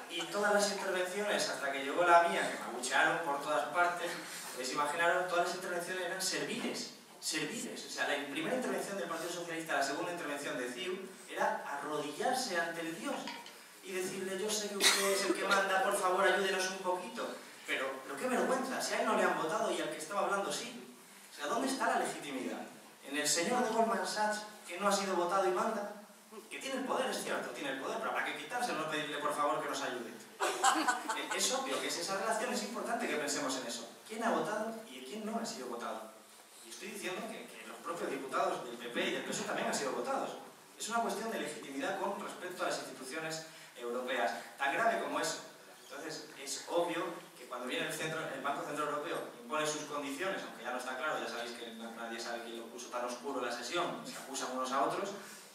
C: y todas las intervenciones, hasta que llegó la mía, que me abuchearon por todas partes, pues imaginaron, todas las intervenciones eran serviles. O sea, la primera intervención del Partido Socialista, la segunda intervención de CiU, era arrodillarse ante el Dios y decirle, yo sé que usted es el que manda, por favor, ayúdenos un poquito. Pero qué vergüenza, si a él no le han votado y al que estaba hablando sí. O sea, ¿dónde está la legitimidad? ¿En el señor de Goldman Sachs, que no ha sido votado y manda? Que tiene el poder, es cierto, tiene el poder, pero ¿para qué quitárselo? No pedirle, por favor, que nos ayude. Es obvio que esa relación es importante que pensemos en eso. ¿Quién ha votado y quién no ha sido votado? Y estoy diciendo que los propios diputados del PP y del PSOE también han sido votados. Es una cuestión de legitimidad con respecto a las instituciones europeas, tan grave como eso. Entonces, es obvio que cuando viene el Banco Central Europeo impone sus condiciones, aunque ya no está claro, ya sabéis que nadie sabe quién lo puso tan oscuro en la sesión, se acusan unos a otros,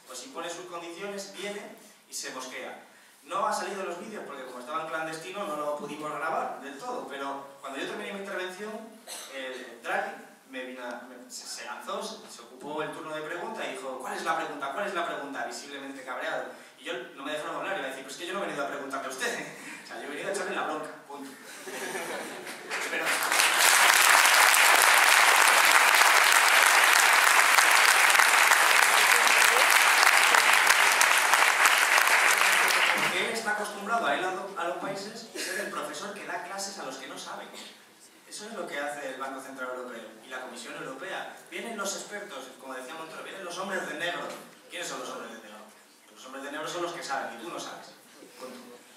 C: pues impone sus condiciones, viene y se mosquea. No ha salido en los vídeos porque como estaba en clandestino no lo pudimos grabar del todo, pero cuando yo terminé mi intervención, Draghi se lanzó, se ocupó el turno de pregunta y dijo, ¿cuál es la pregunta? ¿Cuál es la pregunta? Visiblemente cabreado. Y yo no me dejaron hablar y iba a decir, pues es que yo no he venido a preguntarle a usted. O sea, yo he venido a echarle la bronca, punto. Pero... él está acostumbrado a ir a los países y ser el profesor que da clases a los que no saben. Eso es lo que hace el Banco Central Europeo y la Comisión Europea. Vienen los expertos, como decía Montoro, vienen los hombres de negro. ¿Quiénes son los hombres de negro? Los hombres de negro son los que saben y tú no sabes.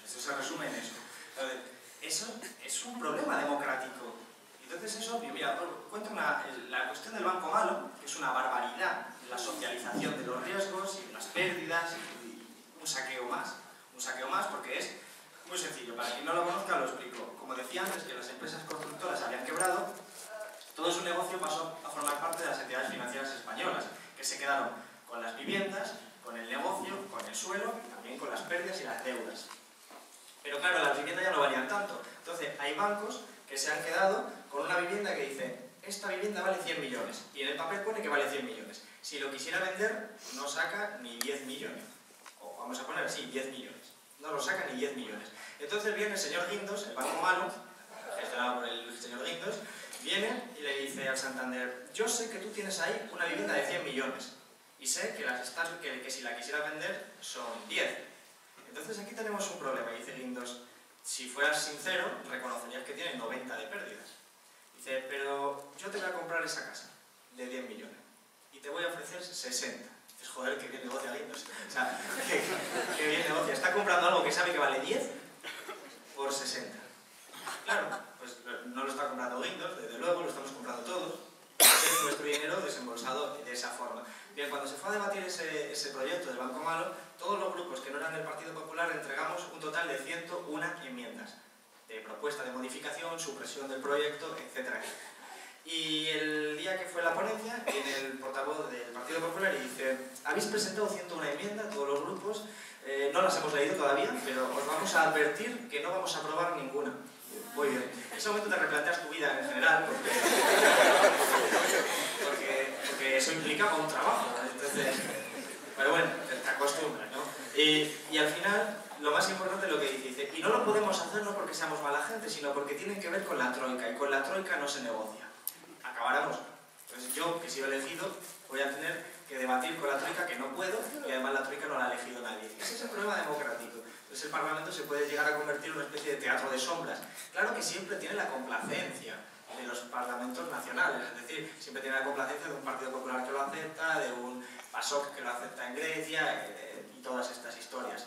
C: Eso se resume en eso. Entonces, eso es un problema democrático. Entonces es obvio. Mira, cuento la cuestión del banco malo, que es una barbaridad, la socialización de los riesgos y las pérdidas y un saqueo más. Un saqueo más porque es muy sencillo. Para quien no lo conozca lo explico. Como decía antes que las empresas constructoras habían quebrado, todo su negocio pasó a formar parte de las entidades financieras españolas, que se quedaron con las viviendas, con el negocio, con el suelo y también con las pérdidas y las deudas. Pero claro, las viviendas ya no valían tanto. Entonces hay bancos que se han quedado con una vivienda que dice, esta vivienda vale 100 millones y en el papel pone que vale 100 millones. Si lo quisiera vender, no saca ni 10 millones. O vamos a poner así, 10 millones. No lo saca ni 10 millones. Entonces viene el señor Guindos, el banco malo, gestionado por el señor Guindos, viene y le dice al Santander, yo sé que tú tienes ahí una vivienda de 100 millones y sé que si la quisiera vender son 10. Entonces aquí tenemos un problema, dice Guindos, si fueras sincero, reconocerías que tienes 90 de pérdidas. Dice, pero yo te voy a comprar esa casa de 10 millones y te voy a ofrecer 60. Dices, joder, que bien negocia Guindos. O sea, que bien negocia. Está comprando algo que sabe que vale 10 por 60. Claro, pues no lo está comprando Guindos, desde luego, lo estamos comprando todos. Es nuestro dinero desembolsado de esa forma. Bien, cuando se fue a debatir ese proyecto del Banco Malo, todos los grupos que no eran del Partido Popular entregamos un total de 101 enmiendas de propuestas. propuesta de modificación, supresión del proyecto, etc. Y el día que fue la ponencia, viene el portavoz del Partido Popular y dice: habéis presentado 101 enmiendas, todos los grupos, no las hemos leído todavía, pero os vamos a advertir que no vamos a aprobar ninguna. Muy bien. En ese momento te replanteas tu vida en general, porque eso implicaba un trabajo, entonces, pero bueno, te acostumbras, ¿no? Y al final, lo más importante es lo que dice, y no lo podemos hacer no porque seamos mala gente, sino porque tienen que ver con la troika, y con la troika no se negocia. Acabáramos. Entonces yo, que he sido elegido, voy a tener que debatir con la troika, que no puedo, y además la troika no la ha elegido nadie. Ese es el problema democrático. Entonces el Parlamento se puede llegar a convertir en una especie de teatro de sombras. Claro que siempre tiene la complacencia de los parlamentos nacionales, es decir, siempre tiene la complacencia de un Partido Popular que lo acepta, de un PASOK que lo acepta en Grecia, y todas estas historias.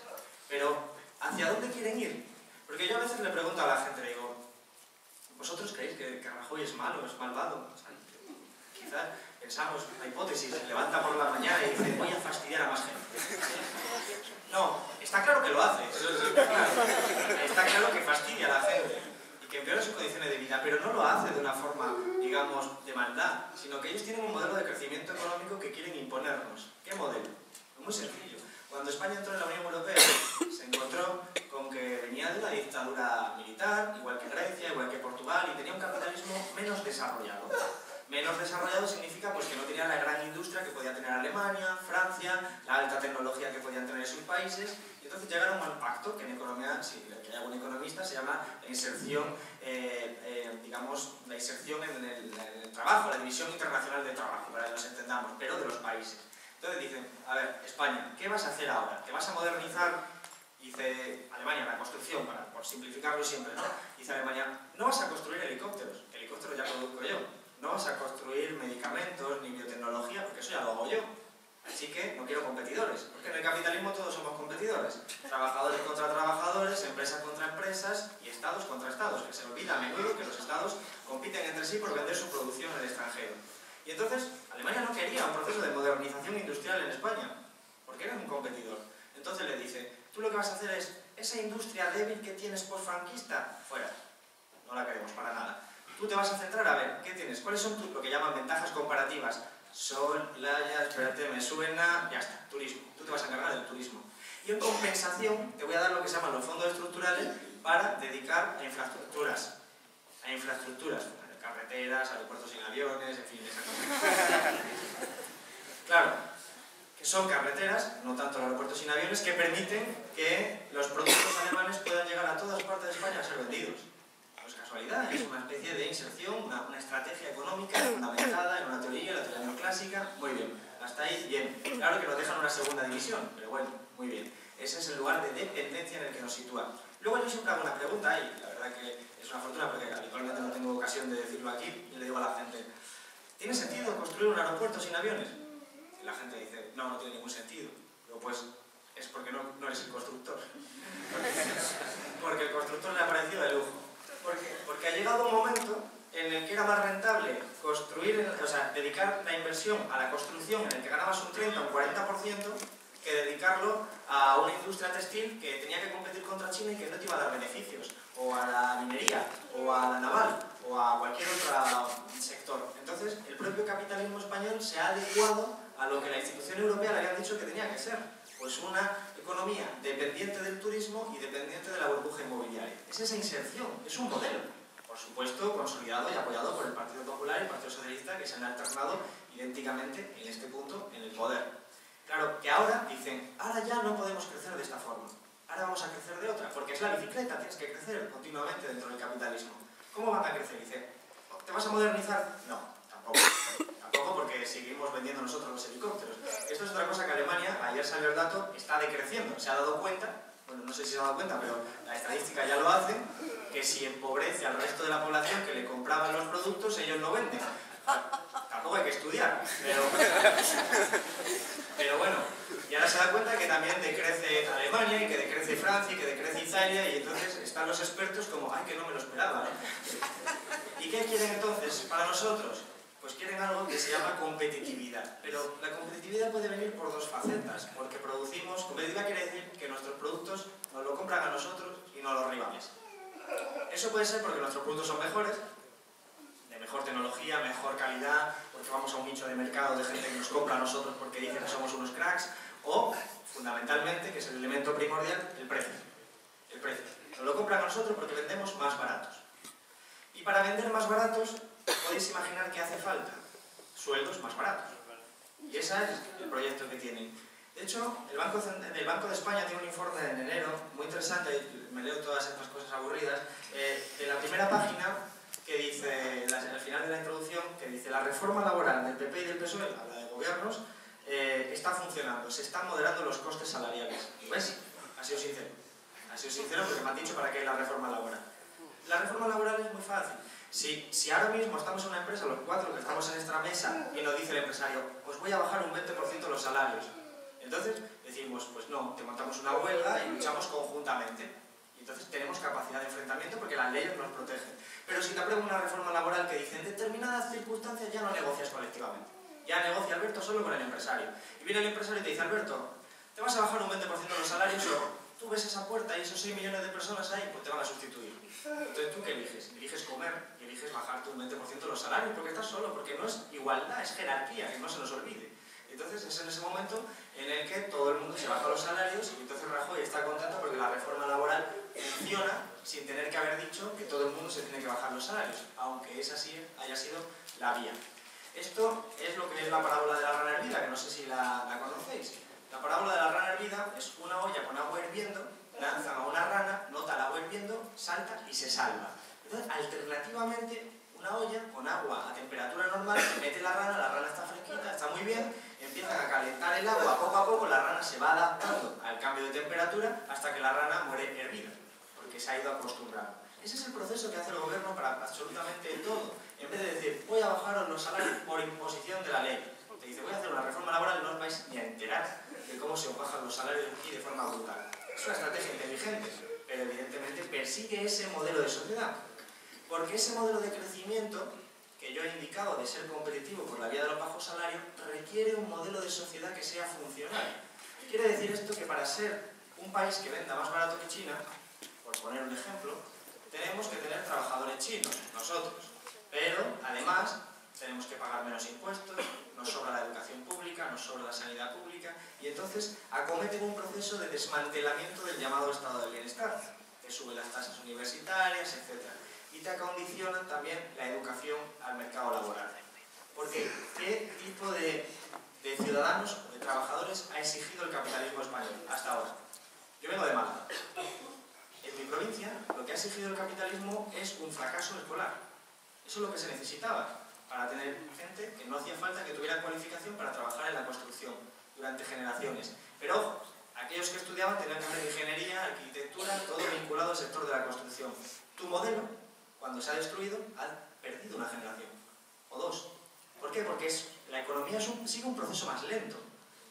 C: Pero, ¿hacia dónde quieren ir? Porque yo a veces le pregunto a la gente, le digo, ¿vosotros creéis que Rajoy es malo, es malvado? O sea, quizás pensamos, una hipótesis, se levanta por la mañana y dice, voy a fastidiar a más gente. No, está claro que lo hace, está claro que fastidia a la gente y que empeora sus condiciones de vida, pero no lo hace de una forma, digamos, de maldad, sino que ellos tienen un modelo de crecimiento económico que quieren imponernos. ¿Qué modelo? Muy sencillo. Cuando España entró en la Unión Europea, se encontró con que venía de una dictadura militar, igual que Grecia, igual que Portugal, y tenía un capitalismo menos desarrollado. Menos desarrollado significa pues, que no tenía la gran industria que podía tener Alemania, Francia, la alta tecnología que podían tener sus países, y entonces llegaron a un pacto que en economía, si hay algún economista, se llama la inserción, digamos, la inserción en el trabajo, la división internacional del trabajo, para que nos entendamos, pero de los países. Entonces dicen, a ver, España, ¿qué vas a hacer ahora? ¿Te vas a modernizar? Dice Alemania, la construcción, por simplificarlo siempre, ¿no? Dice Alemania, no vas a construir helicópteros, helicópteros ya produzco yo. No vas a construir medicamentos ni biotecnología, porque eso ya lo hago yo. Así que no quiero competidores, porque en el capitalismo todos somos competidores. Trabajadores contra trabajadores, empresas contra empresas y estados contra estados, que se olvida a menudo que los estados compiten entre sí por vender su producción en el extranjero. Y entonces, Alemania no quería un proceso de modernización industrial en España, porque era un competidor. Entonces le dice, tú lo que vas a hacer es, esa industria débil que tienes postfranquista, fuera. No la queremos para nada. Tú te vas a centrar a ver, ¿qué tienes? ¿Cuáles son lo que llaman ventajas comparativas? Sol, playa, espérate, me suena, ya está, turismo. Tú te vas a encargar del turismo. Y en compensación te voy a dar lo que se llaman los fondos estructurales para dedicar a infraestructuras. A infraestructuras, carreteras, aeropuertos sin aviones, en fin, esas cosas. Claro, que son carreteras, no tanto los aeropuertos sin aviones, que permiten que los productos alemanes puedan llegar a todas partes de España a ser vendidos. No es casualidad, es una especie de inserción, una estrategia económica fundamentada en una teoría, la teoría neoclásica. Muy bien, hasta ahí bien. Claro que nos dejan una segunda división, pero bueno, muy bien. Ese es el lugar de dependencia en el que nos sitúa. Luego yo siempre hago una pregunta, y la verdad que es una fortuna porque habitualmente no tengo ocasión de decirlo aquí, y le digo a la gente, ¿tiene sentido construir un aeropuerto sin aviones? Y la gente dice, no, no tiene ningún sentido. Digo, pues es porque no eres el constructor. Porque el constructor le ha parecido de lujo. Porque ha llegado un momento en el que era más rentable construir, o sea, dedicar la inversión a la construcción en el que ganabas un 30 o un 40% que dedicarlo a una industria textil que tenía que competir contra China y que no te iba a dar beneficios, o a la minería, o a la naval, o a cualquier otro sector. Entonces, el propio capitalismo español se ha adecuado a lo que la institución europea le había dicho que tenía que ser, pues una economía dependiente del turismo y dependiente de la burbuja inmobiliaria. Es esa inserción, es un modelo, por supuesto consolidado y apoyado por el Partido Popular y el Partido Socialista, que se han alternado idénticamente en este punto en el poder. Claro, que ahora dicen, ahora ya no podemos crecer de esta forma, ahora vamos a crecer de otra, porque es la bicicleta, tienes que crecer continuamente dentro del capitalismo. ¿Cómo van a crecer? Dice, ¿te vas a modernizar? No, tampoco. Tampoco porque seguimos vendiendo nosotros los helicópteros. Esto es otra cosa que Alemania, ayer salió el dato, está decreciendo. Se ha dado cuenta, bueno, no sé si se ha dado cuenta, pero la estadística ya lo hace, que si empobrece al resto de la población que le compraban los productos, ellos no venden. Tampoco hay que estudiar, pero bueno, y ahora se da cuenta que también decrece Alemania y que decrece Francia y que decrece Italia, y entonces están los expertos como, ay, que no me lo esperaba, ¿no? ¿Y qué quieren entonces para nosotros? Pues quieren algo que se llama competitividad. Pero la competitividad puede venir por dos facetas, porque producimos, competitividad quiere decir que nuestros productos nos lo compran a nosotros y no a los rivales. Eso puede ser porque nuestros productos son mejores, de mejor tecnología, mejor calidad, porque vamos a un nicho de mercado de gente que nos compra a nosotros porque dicen que somos unos cracks, o, fundamentalmente, que es el elemento primordial, el precio. El precio. Nos lo compran a nosotros porque vendemos más baratos. Y para vender más baratos, podéis imaginar que hace falta sueldos más baratos. Y ese es el proyecto que tienen. De hecho, el Banco de España tiene un informe en enero muy interesante, y me leo todas estas cosas aburridas, de la primera página que dice, al final de la introducción, que dice: la reforma laboral del PP y del PSOE, habla de gobiernos, está funcionando, se están moderando los costes salariales. ¿Ves? Ha sido sincero. Ha sido sincero porque me han dicho para qué es la reforma laboral. La reforma laboral es muy fácil. Si ahora mismo estamos en una empresa, los cuatro que estamos en esta mesa, y nos dice el empresario: os voy a bajar un 20% los salarios. Entonces decimos: pues no, te montamos una huelga y luchamos conjuntamente. Y entonces tenemos capacidad de enfrentamiento porque las leyes nos protegen. Pero si te apruebo una reforma laboral que dice: en determinadas circunstancias ya no negocias colectivamente, ya negocia Alberto solo con el empresario. Y viene el empresario y te dice: Alberto, te vas a bajar un 20% los salarios, o tú ves esa puerta y esos 6 millones de personas ahí, pues te van a sustituir. Entonces, ¿tú qué eliges? Eliges comer y eliges bajarte un 20% los salarios porque estás solo, porque no es igualdad, es jerarquía, que no se nos olvide. Entonces es en ese momento en el que todo el mundo se baja los salarios, y entonces Rajoy está contento porque la reforma laboral funciona sin tener que haber dicho que todo el mundo se tiene que bajar los salarios, aunque esa sí haya sido la vía. Esto es lo que es la parábola de la rana hervida, que no sé si la conocéis. La parábola de la rana hervida es una olla con agua hirviendo, lanzan a una rana, nota el agua hirviendo, salta y se salva. Entonces, alternativamente, una olla con agua a temperatura normal, se mete la rana está fresquita, está muy bien, empiezan a calentar el agua, poco a poco la rana se va adaptando al cambio de temperatura hasta que la rana muere hervida, porque se ha ido acostumbrando. Ese es el proceso que hace el gobierno para absolutamente todo. En vez de decir: voy a bajaros los salarios por imposición de la ley, te dice: voy a hacer una reforma laboral y no os vais ni a enterar de cómo se os bajan los salarios aquí de forma brutal. Es una estrategia inteligente, pero evidentemente persigue ese modelo de sociedad. Porque ese modelo de crecimiento que yo he indicado de ser competitivo por la vía de los bajos salarios requiere un modelo de sociedad que sea funcional. Quiere decir esto que para ser un país que venda más barato que China, por poner un ejemplo, tenemos que tener trabajadores chinos, nosotros. Pero, además, tenemos que pagar menos impuestos, nos sobra la educación pública, nos sobra la sanidad pública, y entonces acometen un proceso de desmantelamiento del llamado estado del bienestar, que sube las tasas universitarias, etc. Y te acondicionan también la educación al mercado laboral. Porque, ¿qué tipo de ciudadanos o de trabajadores ha exigido el capitalismo español hasta ahora? Yo vengo de Málaga. En mi provincia, lo que ha exigido el capitalismo es un fracaso escolar. Eso es lo que se necesitaba para tener gente que no hacía falta que tuviera cualificación para trabajar en la construcción durante generaciones. Pero ojo, aquellos que estudiaban tenían que hacer ingeniería, arquitectura, todo vinculado al sector de la construcción. Tu modelo, cuando se ha destruido, ha perdido una generación, o dos. ¿Por qué? Porque la economía sigue un proceso más lento.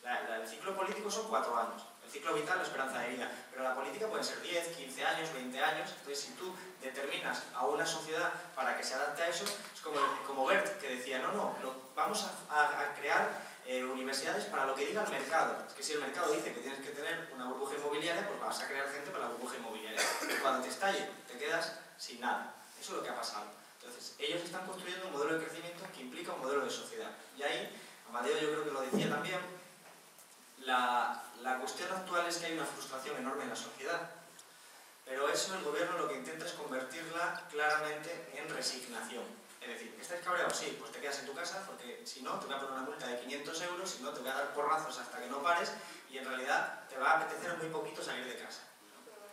C: El ciclo político son 4 años. El ciclo vital, la esperanza de vida. Pero la política puede ser 10, 15 años, 20 años. Entonces, si tú determinas a una sociedad para que se adapte a eso, es como Bert, que decía: no, vamos a crear universidades para lo que diga el mercado. Es que si el mercado dice que tienes que tener una burbuja inmobiliaria, pues vas a crear gente para la burbuja inmobiliaria. Y cuando te estalle, te quedas sin nada. Eso es lo que ha pasado. Entonces, ellos están construyendo un modelo de crecimiento que implica un modelo de sociedad. Y ahí, Amadeo yo creo que lo decía también, la cuestión actual es que hay una frustración enorme en la sociedad. Pero eso el gobierno lo que intenta es convertirla claramente en resignación. Es decir, ¿estáis cabreados? Sí, pues te quedas en tu casa, porque si no te voy a poner una multa de 500 euros, si no te voy a dar porrazos hasta que no pares, y en realidad te va a apetecer muy poquito salir de casa.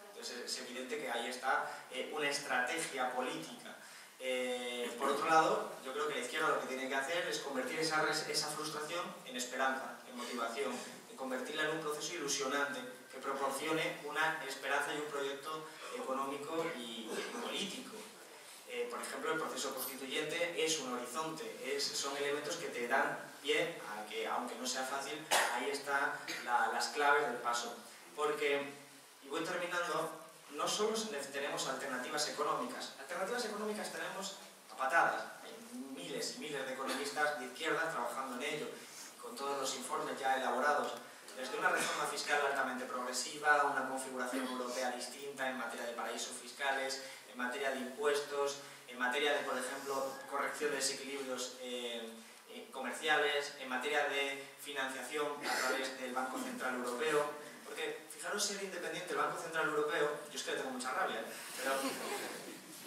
C: Entonces es evidente que ahí está una estrategia política. Por otro lado, yo creo que la izquierda lo que tiene que hacer es convertir esa frustración en esperanza, en motivación, en convertirla en un proceso ilusionante que proporcione una esperanza y un proyecto económico y político. Por ejemplo, el proceso constituyente es un horizonte, son elementos que te dan pie a que, aunque no sea fácil, ahí están las claves del paso. Porque, y voy terminando, no solo tenemos alternativas económicas tenemos a patadas. Hay miles y miles de economistas de izquierda trabajando en ello, con todos los informes ya elaborados desde una reforma fiscal altamente progresiva, una configuración europea distinta en materia de paraísos fiscales, en materia de impuestos, en materia de, por ejemplo, corrección de desequilibrios comerciales, en materia de financiación a través del Banco Central Europeo, porque fijaros si era independiente el Banco Central Europeo, yo es que le tengo mucha rabia, pero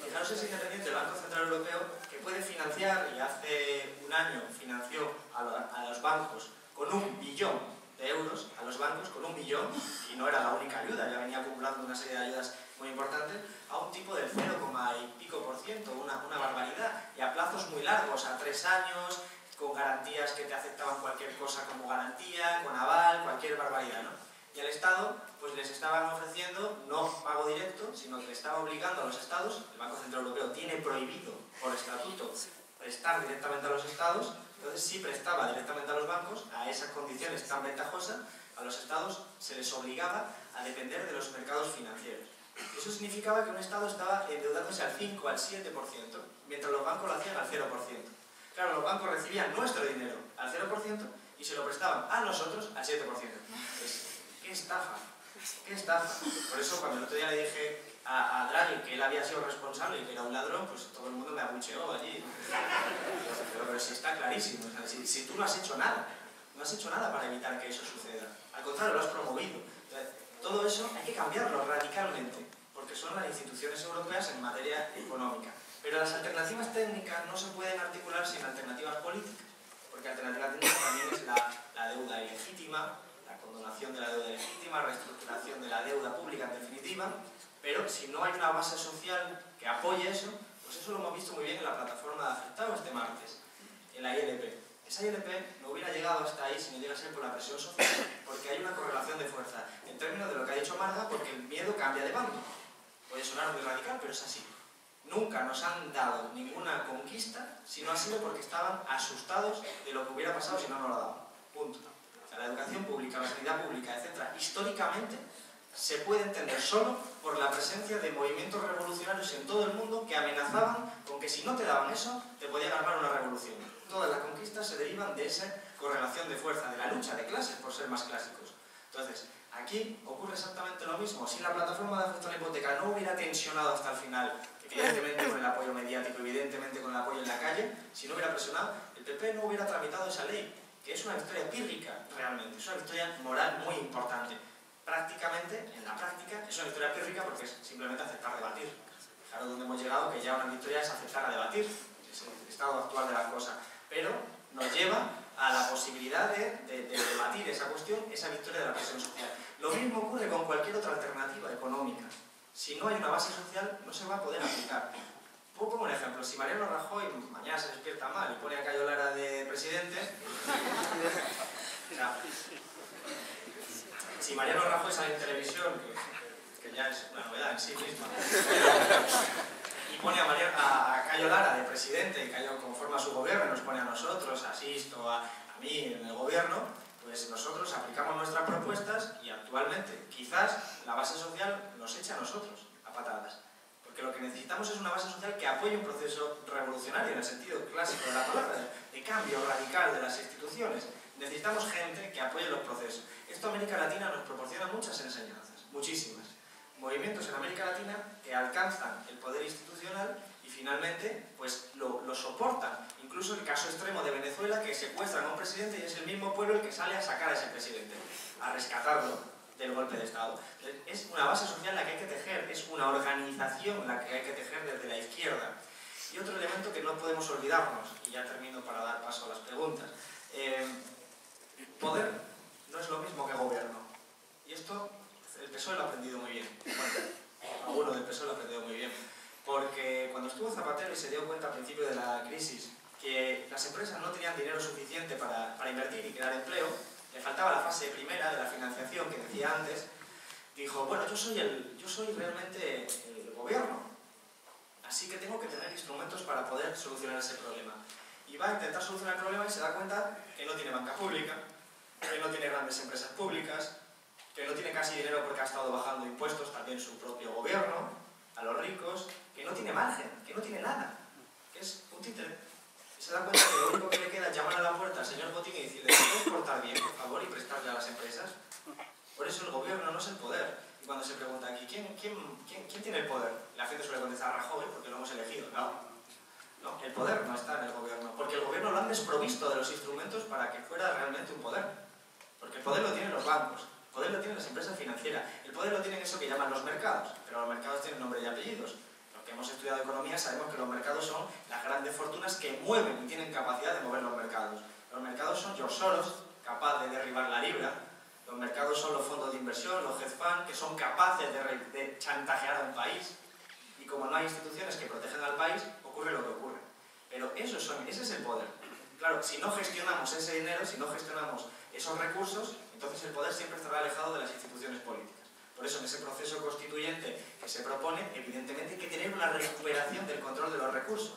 C: fijaros si es independiente el Banco Central Europeo que puede financiar, y hace un año financió a los bancos con 1 billón de euros, a los bancos con 1 billón, y no era la única ayuda, ya venía acumulando una serie de ayudas muy importantes, a un tipo del 0, y pico por ciento, una barbaridad, y a plazos muy largos, a 3 años, con garantías que te aceptaban cualquier cosa como garantía, con aval, cualquier barbaridad, ¿no? Y al Estado, pues les estaban ofreciendo no pago directo, sino que estaba obligando a los Estados, el Banco Central Europeo tiene prohibido por estatuto prestar directamente a los Estados, entonces sí prestaba directamente a los bancos, a esas condiciones tan ventajosas, a los Estados se les obligaba a depender de los mercados financieros. Eso significaba que un Estado estaba endeudándose al 5, al 7%, mientras los bancos lo hacían al 0%. Claro, los bancos recibían nuestro dinero al 0% y se lo prestaban a nosotros al 7%. Pues, ¡qué estafa! ¡Qué estafa! Por eso cuando el otro día le dije a Draghi que él había sido responsable y que era un ladrón, pues todo el mundo me abucheó allí. Pero si está clarísimo, o sea, si tú no has hecho nada, no has hecho nada para evitar que eso suceda. Al contrario, lo has promovido. Entonces, todo eso hay que cambiarlo radicalmente, porque son las instituciones europeas en materia económica. Pero las alternativas técnicas no se pueden articular sin alternativas políticas, porque alternativa técnica también es la deuda ilegítima, la condonación de la deuda ilegítima, reestructuración de la deuda pública en definitiva, pero si no hay una base social que apoye eso, pues eso lo hemos visto muy bien en la plataforma de afectados este martes, en la ILP. Esa ILP no hubiera llegado hasta ahí si no llega a ser por la presión social, porque hay una correlación de fuerza en términos de lo que ha dicho Marga, porque el miedo cambia de bando. Puede sonar muy radical, pero es así. Nunca nos han dado ninguna conquista si no ha sido porque estaban asustados de lo que hubiera pasado si no nos lo daban. Punto. O sea, la educación pública, la sanidad pública, etc., históricamente se puede entender solo por la presencia de movimientos revolucionarios en todo el mundo que amenazaban con que si no te daban eso, te podían armar una revolución. Todas las conquistas se derivan de esa correlación de fuerza, de la lucha de clases, por ser más clásicos. Entonces, aquí ocurre exactamente lo mismo. Si la plataforma de afecto a la hipoteca no hubiera tensionado hasta el final, evidentemente con el apoyo mediático, evidentemente con el apoyo en la calle, si no hubiera presionado, el PP no hubiera tramitado esa ley, que es una victoria pírrica, realmente, es una victoria moral muy importante. Prácticamente, en la práctica, es una victoria pírrica porque es simplemente aceptar debatir. Fijaros dónde hemos llegado, que ya una victoria es aceptar a debatir, es el estado actual de las cosas, pero nos lleva a la posibilidad de debatir esa cuestión, esa victoria de la presión social. Lo mismo ocurre con cualquier otra alternativa económica. Si no hay una base social, no se va a poder aplicar. Pongo un ejemplo. Si Mariano Rajoy mañana se despierta mal y pone a Cayo Lara de presidente, o sea, si Mariano Rajoy sale en televisión, que ya es una novedad en sí misma, y pone a Cayo Lara de presidente, y Cayo conforma su gobierno, nos pone a nosotros, a Sisto, a mí en el gobierno, pues nosotros aplicamos nuestras propuestas y actualmente quizás la base social nos echa a nosotros a patadas. Porque lo que necesitamos es una base social que apoye un proceso revolucionario en el sentido clásico de la palabra, de cambio radical de las instituciones. Necesitamos gente que apoye los procesos. Esto América Latina nos proporciona muchas enseñanzas, muchísimas. Movimientos en América Latina que alcanzan el poder institucional y finalmente pues lo soportan. Incluso el caso extremo de Venezuela, que secuestran a un presidente y es el mismo pueblo el que sale a sacar a ese presidente, a rescatarlo del golpe de Estado. Es una base social la que hay que tejer, es una organización la que hay que tejer desde la izquierda. Y otro elemento que no podemos olvidarnos, y ya termino para dar paso a las preguntas, poder no es lo mismo que gobierno. Y esto el PSOE lo ha aprendido muy bien. Bueno, alguno del PSOE lo ha aprendido muy bien. Porque cuando estuvo Zapatero y se dio cuenta al principio de la crisis que las empresas no tenían dinero suficiente para invertir y crear empleo, le faltaba la fase primera de la financiación que decía antes, dijo, bueno, yo soy realmente el gobierno, así que tengo que tener instrumentos para poder solucionar ese problema. Y va a intentar solucionar el problema y se da cuenta que no tiene banca pública, que no tiene grandes empresas públicas, que no tiene casi dinero porque ha estado bajando impuestos también su propio gobierno, a los ricos, que no tiene margen, que no tiene nada, que es un títere.
D: se da cuenta que lo único que le queda es llamar a la puerta al señor Botín y decirle: ¿te puedes portar bien, por favor, y prestarle a las empresas? Por eso el gobierno no es el poder. Y cuando se pregunta aquí, ¿quién tiene el poder? La gente suele contestar: Rajoy, porque lo hemos elegido. No, el poder no está en el gobierno, porque el gobierno lo han desprovisto de los instrumentos para que fuera realmente un poder. Porque el poder lo tienen los bancos, el poder lo tienen las empresas financieras, el poder lo tienen eso que llaman los mercados, pero los mercados tienen nombre y apellidos. Los que hemos estudiado economía sabemos que los mercados son las grandes fortunas que mueven y tienen capacidad de mover los mercados. Los mercados son George Soros, capaz de derribar la libra. Los mercados son los fondos de inversión, los hedge funds, que son capaces de chantajear a un país. Y como no hay instituciones que protejan al país, ocurre lo que ocurre. Pero ese es el poder. Claro, si no gestionamos ese dinero, si no gestionamos esos recursos, entonces el poder siempre estará alejado de las instituciones políticas. Por eso, en ese proceso constituyente que se propone, evidentemente hay que tener una recuperación del control de los recursos.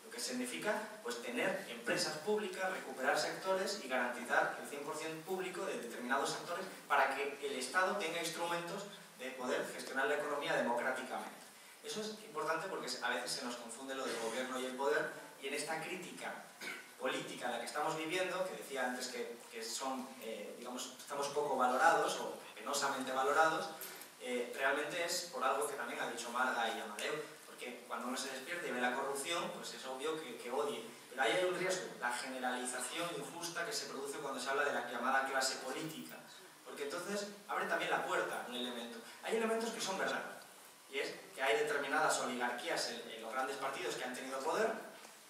D: Lo que significa, pues, tener empresas públicas, recuperar sectores y garantizar el 100% público de determinados sectores para que el Estado tenga instrumentos de poder gestionar la economía democráticamente. Eso es importante porque a veces se nos confunde lo del gobierno y el poder, y en esta crítica política en la que estamos viviendo, que decía antes que son, digamos, estamos poco valorados o penosamente valorados, realmente es por algo que también ha dicho Marga y Amadeu, porque cuando uno se despierta y ve la corrupción, pues es obvio que odie. Pero ahí hay un riesgo, la generalización injusta que se produce cuando se habla de la llamada clase política, porque entonces abre también la puerta a un elemento. Hay elementos que son verdad, y es que hay determinadas oligarquías en los grandes partidos que han tenido poder,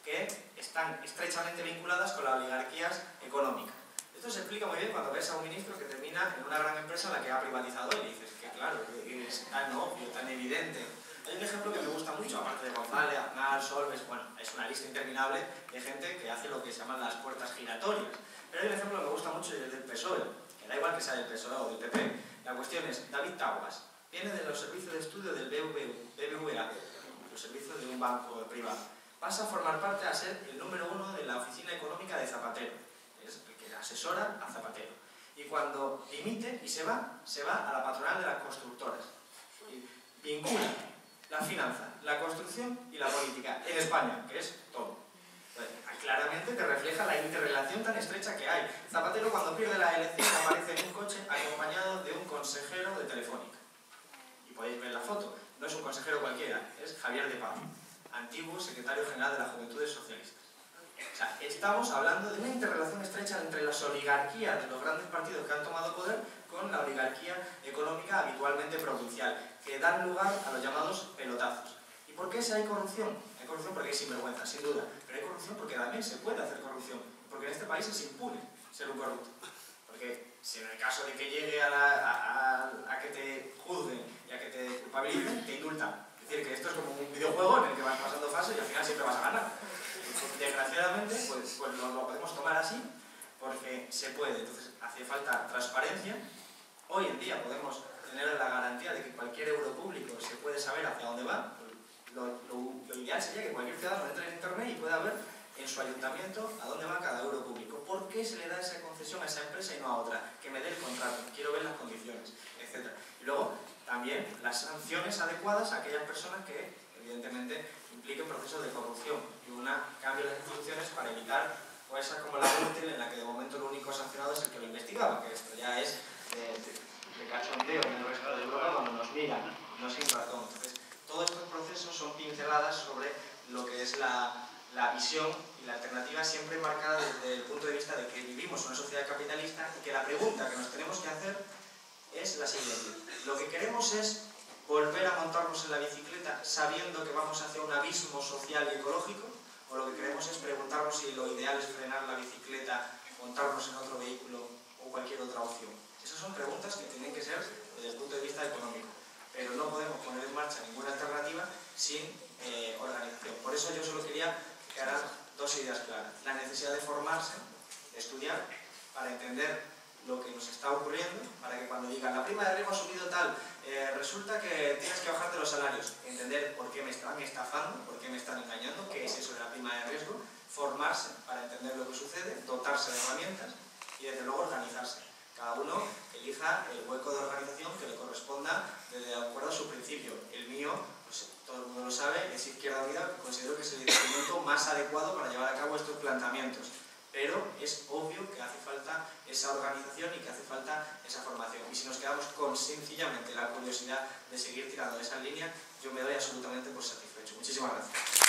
D: que están estrechamente vinculadas con las oligarquías económicas. Esto se explica muy bien cuando ves a un ministro que termina en una gran empresa en la que ha privatizado y dices que claro, que es tan obvio, tan evidente. Hay un ejemplo que me gusta mucho, aparte de González, Aznar, Solbes, bueno, es una lista interminable de gente que hace lo que se llaman las puertas giratorias. Pero hay un ejemplo que me gusta mucho y es del PSOE, que da igual que sea del PSOE o del PP. La cuestión es, David Taguas viene de los servicios de estudio del BBVA, los servicios de un banco privado. Pasa a formar parte, a ser el número 1 de la oficina económica de Zapatero, es el que asesora a Zapatero. Y cuando dimite y se va a la patronal de las constructoras. Y vincula la finanza, la construcción y la política en España, que es todo. Entonces, claramente te refleja la interrelación tan estrecha que hay. Zapatero, cuando pierde la elección, aparece en un coche acompañado de un consejero de Telefónica. Y podéis ver la foto. No es un consejero cualquiera, es Javier de Paz, antiguo secretario general de las Juventudes Socialistas. O sea, estamos hablando de una interrelación estrecha entre las oligarquías de los grandes partidos que han tomado poder con la oligarquía económica habitualmente provincial, que dan lugar a los llamados pelotazos. ¿Y por qué si hay corrupción? Hay corrupción porque hay sinvergüenza, sin duda, pero hay corrupción porque también se puede hacer corrupción, porque en este país es impune ser un corrupto. Porque si en el caso de que llegue a que te juzguen y a que te culpabilicen, te indultan. Es decir, que esto es como un videojuego en el que vas pasando fases y al final siempre vas a ganar. Desgraciadamente, pues lo podemos tomar así, porque se puede. Entonces, hace falta transparencia. Hoy en día podemos tener la garantía de que cualquier euro público se puede saber hacia dónde va. Lo ideal sería que cualquier ciudadano entre en internet y pueda ver en su ayuntamiento a dónde va cada euro público. ¿Por qué se le da esa concesión a esa empresa y no a otra? Que me dé el contrato, quiero ver las condiciones, etc. Y luego, también las sanciones adecuadas a aquellas personas que, evidentemente, impliquen procesos de corrupción y un cambio en las instituciones para evitar cosas como la Gürtel, en la que de momento lo único sancionado es el que lo investigaba, que esto ya es de cachondeo en el resto de Europa cuando nos miran, no sin razón. Entonces, todos estos procesos son pinceladas sobre lo que es la visión y la alternativa siempre marcada desde el punto de vista de que vivimos en una sociedad capitalista y que la pregunta que nos tenemos que hacer es la siguiente. Lo que queremos es volver a montarnos en la bicicleta sabiendo que vamos hacia un abismo social y ecológico, o lo que queremos es preguntarnos si lo ideal es frenar la bicicleta, montarnos en otro vehículo o cualquier otra opción. Esas son preguntas que tienen que ser desde el punto de vista económico, pero no podemos poner en marcha ninguna alternativa sin organización. Por eso yo solo quería que quedaran dos ideas claras. La necesidad de formarse, de estudiar, para entender lo que nos está ocurriendo, para que cuando digan la prima de riesgo ha subido tal, resulta que tienes que bajarte los salarios, entender por qué me están estafando, por qué me están engañando, qué es eso de la prima de riesgo, formarse para entender lo que sucede, dotarse de herramientas y desde luego organizarse. Cada uno elija el hueco de organización que le corresponda de acuerdo a su principio. El mío, pues todo el mundo lo sabe, es Izquierda Unida, considero que es el instrumento más adecuado para llevar a cabo vuestros planteamientos, pero es obvio que hace falta esa organización y que hace falta esa formación. Y si nos quedamos con sencillamente la curiosidad de seguir tirando de esa línea, yo me doy absolutamente por satisfecho. Muchísimas gracias.